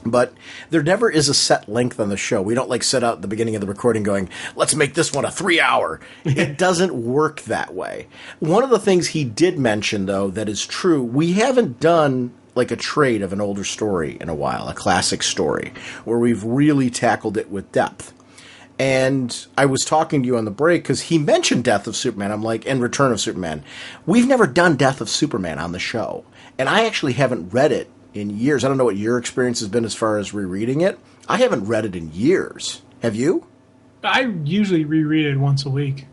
But there never is a set length on the show. We don't set out at the beginning of the recording going, let's make this one a 3-hour. It doesn't work that way. One of the things he did mention, though, that is true, we haven't done a trade of an older story in a while, a classic story, where we've really tackled it with depth. And I was talking to you on the break because he mentioned Death of Superman. I'm like, and Return of Superman. We've never done Death of Superman on the show. And I actually haven't read it in years. I don't know what your experience has been as far as rereading it. I haven't read it in years. Have you? I usually reread it once a week.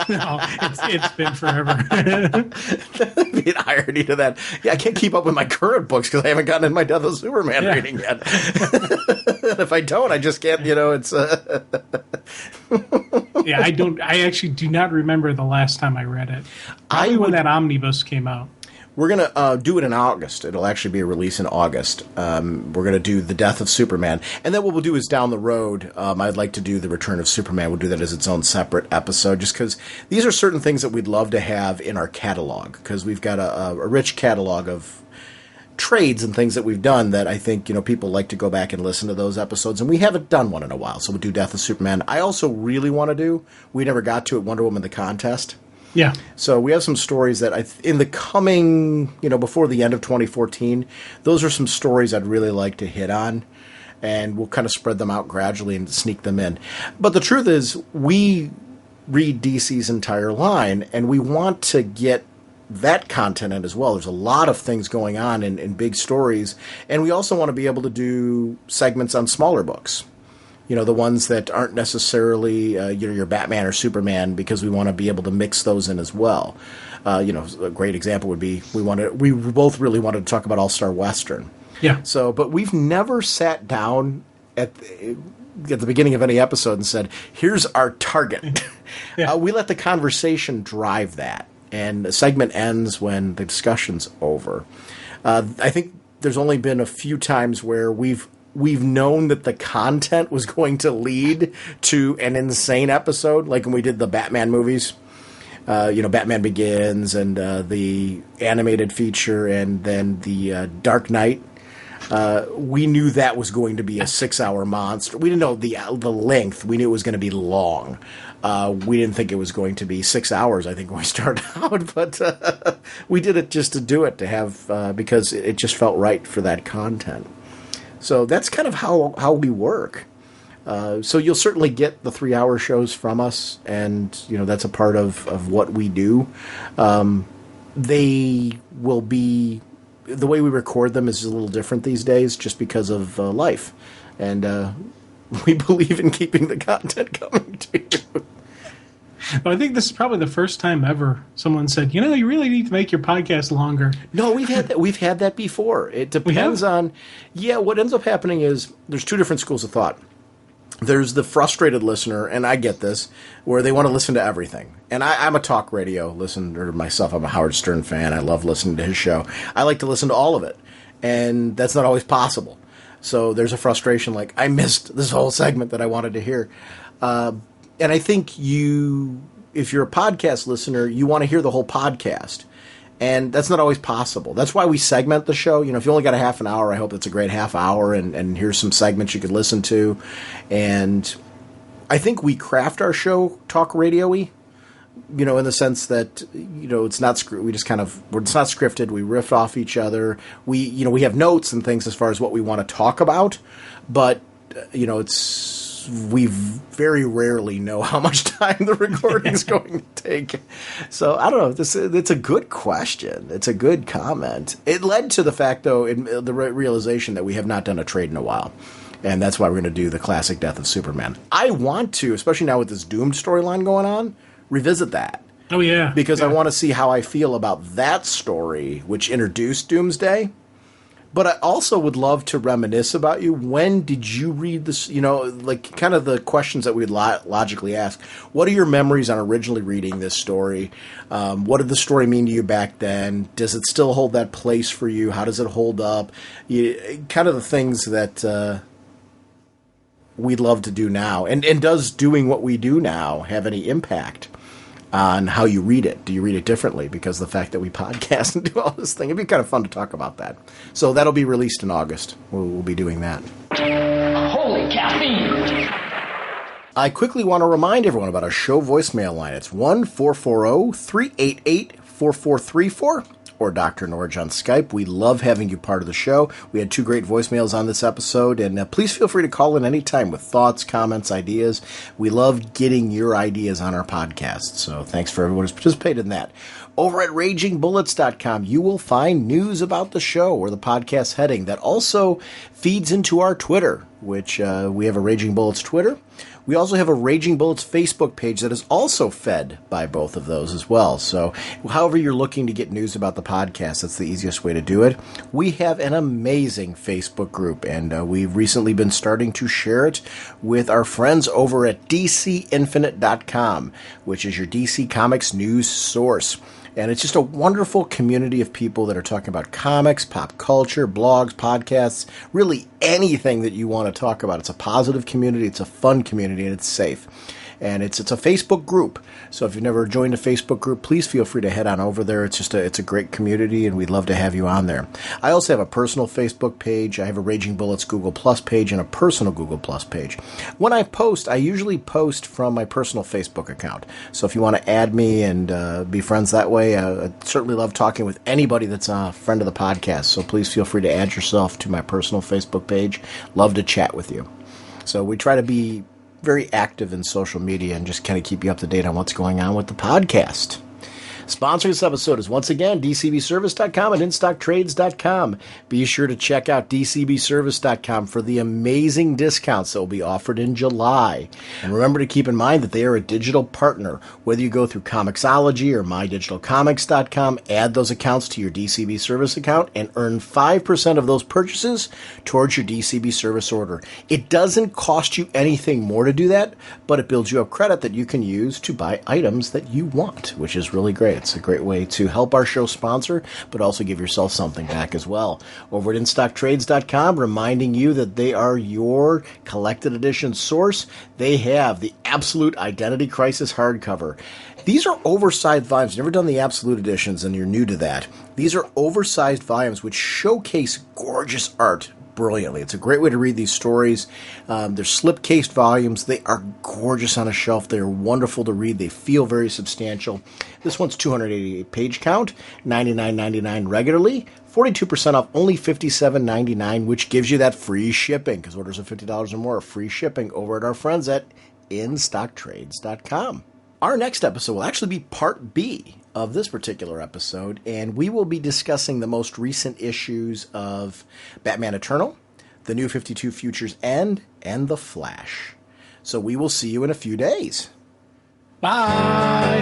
No, it's been forever. That'd be an irony to that. Yeah, I can't keep up with my current books because I haven't gotten in my Death of Superman reading yet. If I don't, I just can't, it's... Yeah, I actually do not remember the last time I read it. Probably when that omnibus came out. We're going to do it in August. It'll actually be a release in August. We're going to do The Death of Superman. And then what we'll do is down the road, I'd like to do The Return of Superman. We'll do that as its own separate episode, just because these are certain things that we'd love to have in our catalog, because we've got a rich catalog of trades and things that we've done that I think, people like to go back and listen to those episodes, and we haven't done one in a while. So we'll do Death of Superman. I also really want to do, we never got to it, Wonder Woman the Contest. Yeah. So we have some stories that in the coming, before the end of 2014, those are some stories I'd really like to hit on, and we'll kind of spread them out gradually and sneak them in. But the truth is, we read DC's entire line, and we want to get that content in as well. There's a lot of things going on in big stories, and we also want to be able to do segments on smaller books. The ones that aren't necessarily, your Batman or Superman, because we want to be able to mix those in as well. A great example would be, we both really wanted to talk about All-Star Western. Yeah. So, but we've never sat down at the beginning of any episode and said, here's our target. Yeah. We let the conversation drive that, and the segment ends when the discussion's over. I think there's only been a few times where we've known that the content was going to lead to an insane episode, like when we did the Batman movies, Batman Begins and the animated feature, and then the Dark Knight. We knew that was going to be a 6-hour monster. We didn't know the length. We knew it was going to be long. We didn't think it was going to be 6 hours, I think, when we started out. But we did it just to do it, to have because it just felt right for that content. So that's kind of how we work. So you'll certainly get the 3-hour shows from us, and that's a part of what we do. They will be, the way we record them is a little different these days, just because of life, and we believe in keeping the content coming to you. Well, I think this is probably the first time ever someone said, you really need to make your podcast longer. No, we've had that. We've had that before. It depends on, what ends up happening is there's 2 different schools of thought. There's the frustrated listener, and I get this, where they want to listen to everything. And I'm a talk radio listener myself. I'm a Howard Stern fan. I love listening to his show. I like to listen to all of it, and that's not always possible. So there's a frustration, like, I missed this whole segment that I wanted to hear. And I think if you're a podcast listener, you want to hear the whole podcast. And that's not always possible. That's why we segment the show. If you only got a half an hour, I hope it's a great half hour, and here's some segments you could listen to. And I think we craft our show talk radio-y, in the sense that, it's not it's not scripted. We riff off each other. We have notes and things as far as what we want to talk about, but we very rarely know how much time the recording is going to take. So I don't know. It's a good question. It's a good comment. It led to the fact, though, the realization that we have not done a trade in a while. And that's why we're going to do the classic Death of Superman. I want to, especially now with this Doomed storyline going on, revisit that. Oh, yeah. Because I want to see how I feel about that story, which introduced Doomsday. But I also would love to reminisce about you. When did you read this? Like kind of the questions that we'd logically ask. What are your memories on originally reading this story? What did the story mean to you back then? Does it still hold that place for you? How does it hold up? Kind of the things that we'd love to do now. And does doing what we do now have any impact on how you read it? Do you read it differently because of the fact that we podcast and do all this thing? It'd be kind of fun to talk about that. So that'll be released in August. We'll be doing that. Holy caffeine! I quickly want to remind everyone about our show voicemail line. It's 1-440-388-4434 or Dr. Norge on Skype. We love having you part of the show. We had 2 great voicemails on this episode, and please feel free to call in anytime with thoughts, comments, ideas. We love getting your ideas on our podcast, so thanks for everyone who's participated in that. Over at RagingBullets.com, you will find news about the show or the podcast's heading that also feeds into our Twitter, which we have a Raging Bullets Twitter. We also have a Raging Bullets Facebook page that is also fed by both of those as well. So however you're looking to get news about the podcast, that's the easiest way to do it. We have an amazing Facebook group, and we've recently been starting to share it with our friends over at DCinfinite.com, which is your DC Comics news source. And it's just a wonderful community of people that are talking about comics, pop culture, blogs, podcasts, really anything that you want to talk about. It's a positive community, it's a fun community, and it's safe. And it's a Facebook group. So if you've never joined a Facebook group, please feel free to head on over there. It's a great community, and we'd love to have you on there. I also have a personal Facebook page. I have a Raging Bullets Google Plus page and a personal Google Plus page. When I post, I usually post from my personal Facebook account. So if you want to add me and be friends that way, I'd certainly love talking with anybody that's a friend of the podcast. So please feel free to add yourself to my personal Facebook page. Love to chat with you. So we try to be very active in social media and just kind of keep you up to date on what's going on with the podcast. Sponsoring this episode is once again DCBService.com and InStockTrades.com. Be sure to check out DCBService.com for the amazing discounts that will be offered in July. And remember to keep in mind that they are a digital partner. Whether you go through Comixology or MyDigitalComics.com, add those accounts to your DCB Service account and earn 5% of those purchases towards your DCB Service order. It doesn't cost you anything more to do that, but it builds you up credit that you can use to buy items that you want, which is really great. It's a great way to help our show sponsor, but also give yourself something back as well. Over at InStockTrades.com, reminding you that they are your collected edition source. They have the Absolute Identity Crisis hardcover. These are oversized volumes. You've never done the Absolute editions, and you're new to that. These are oversized volumes which showcase gorgeous art brilliantly. It's a great way to read these stories. They're slip-cased volumes. They are gorgeous on a shelf. They are wonderful to read. They feel very substantial. This one's 288 page count, $99.99 regularly, 42% off, only $57.99, which gives you that free shipping, because orders of $50 or more are free shipping over at our friends at InStockTrades.com. Our next episode will actually be part B of this particular episode, and we will be discussing the most recent issues of Batman Eternal, the New 52 Futures End, and The Flash. So we will see you in a few days. Bye!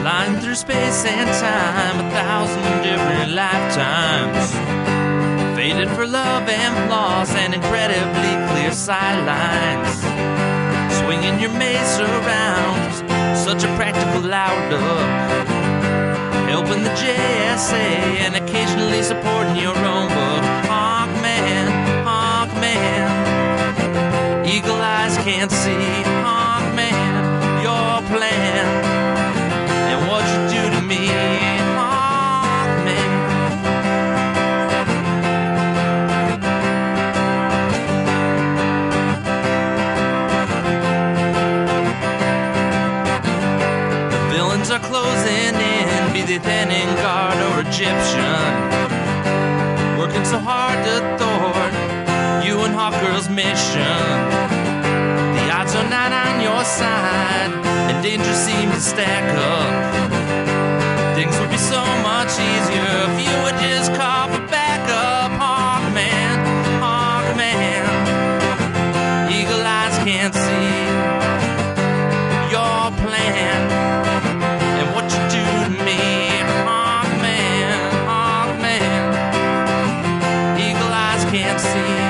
Flying through space and time, 1,000 different lifetimes. Faded for love and flaws and incredibly clear sightlines. Swinging your mace around, such a practical outlook. Helping the JSA and occasionally supporting your own book. Hawkman, Hawkman, eagle eyes can't see. Hawkman, your plan and what you do to me. Are closing in, be they Thanin guard or Egyptian. working so hard to thwart you and Hawkgirl's mission. The odds are not on your side, and danger seems to stack up. Things would be so much easier if you would just call for backup. Hawkman, Hawkman, eagle eyes can't see your plan and what you do to me. Hawkman, Hawkman, eagle eyes can't see.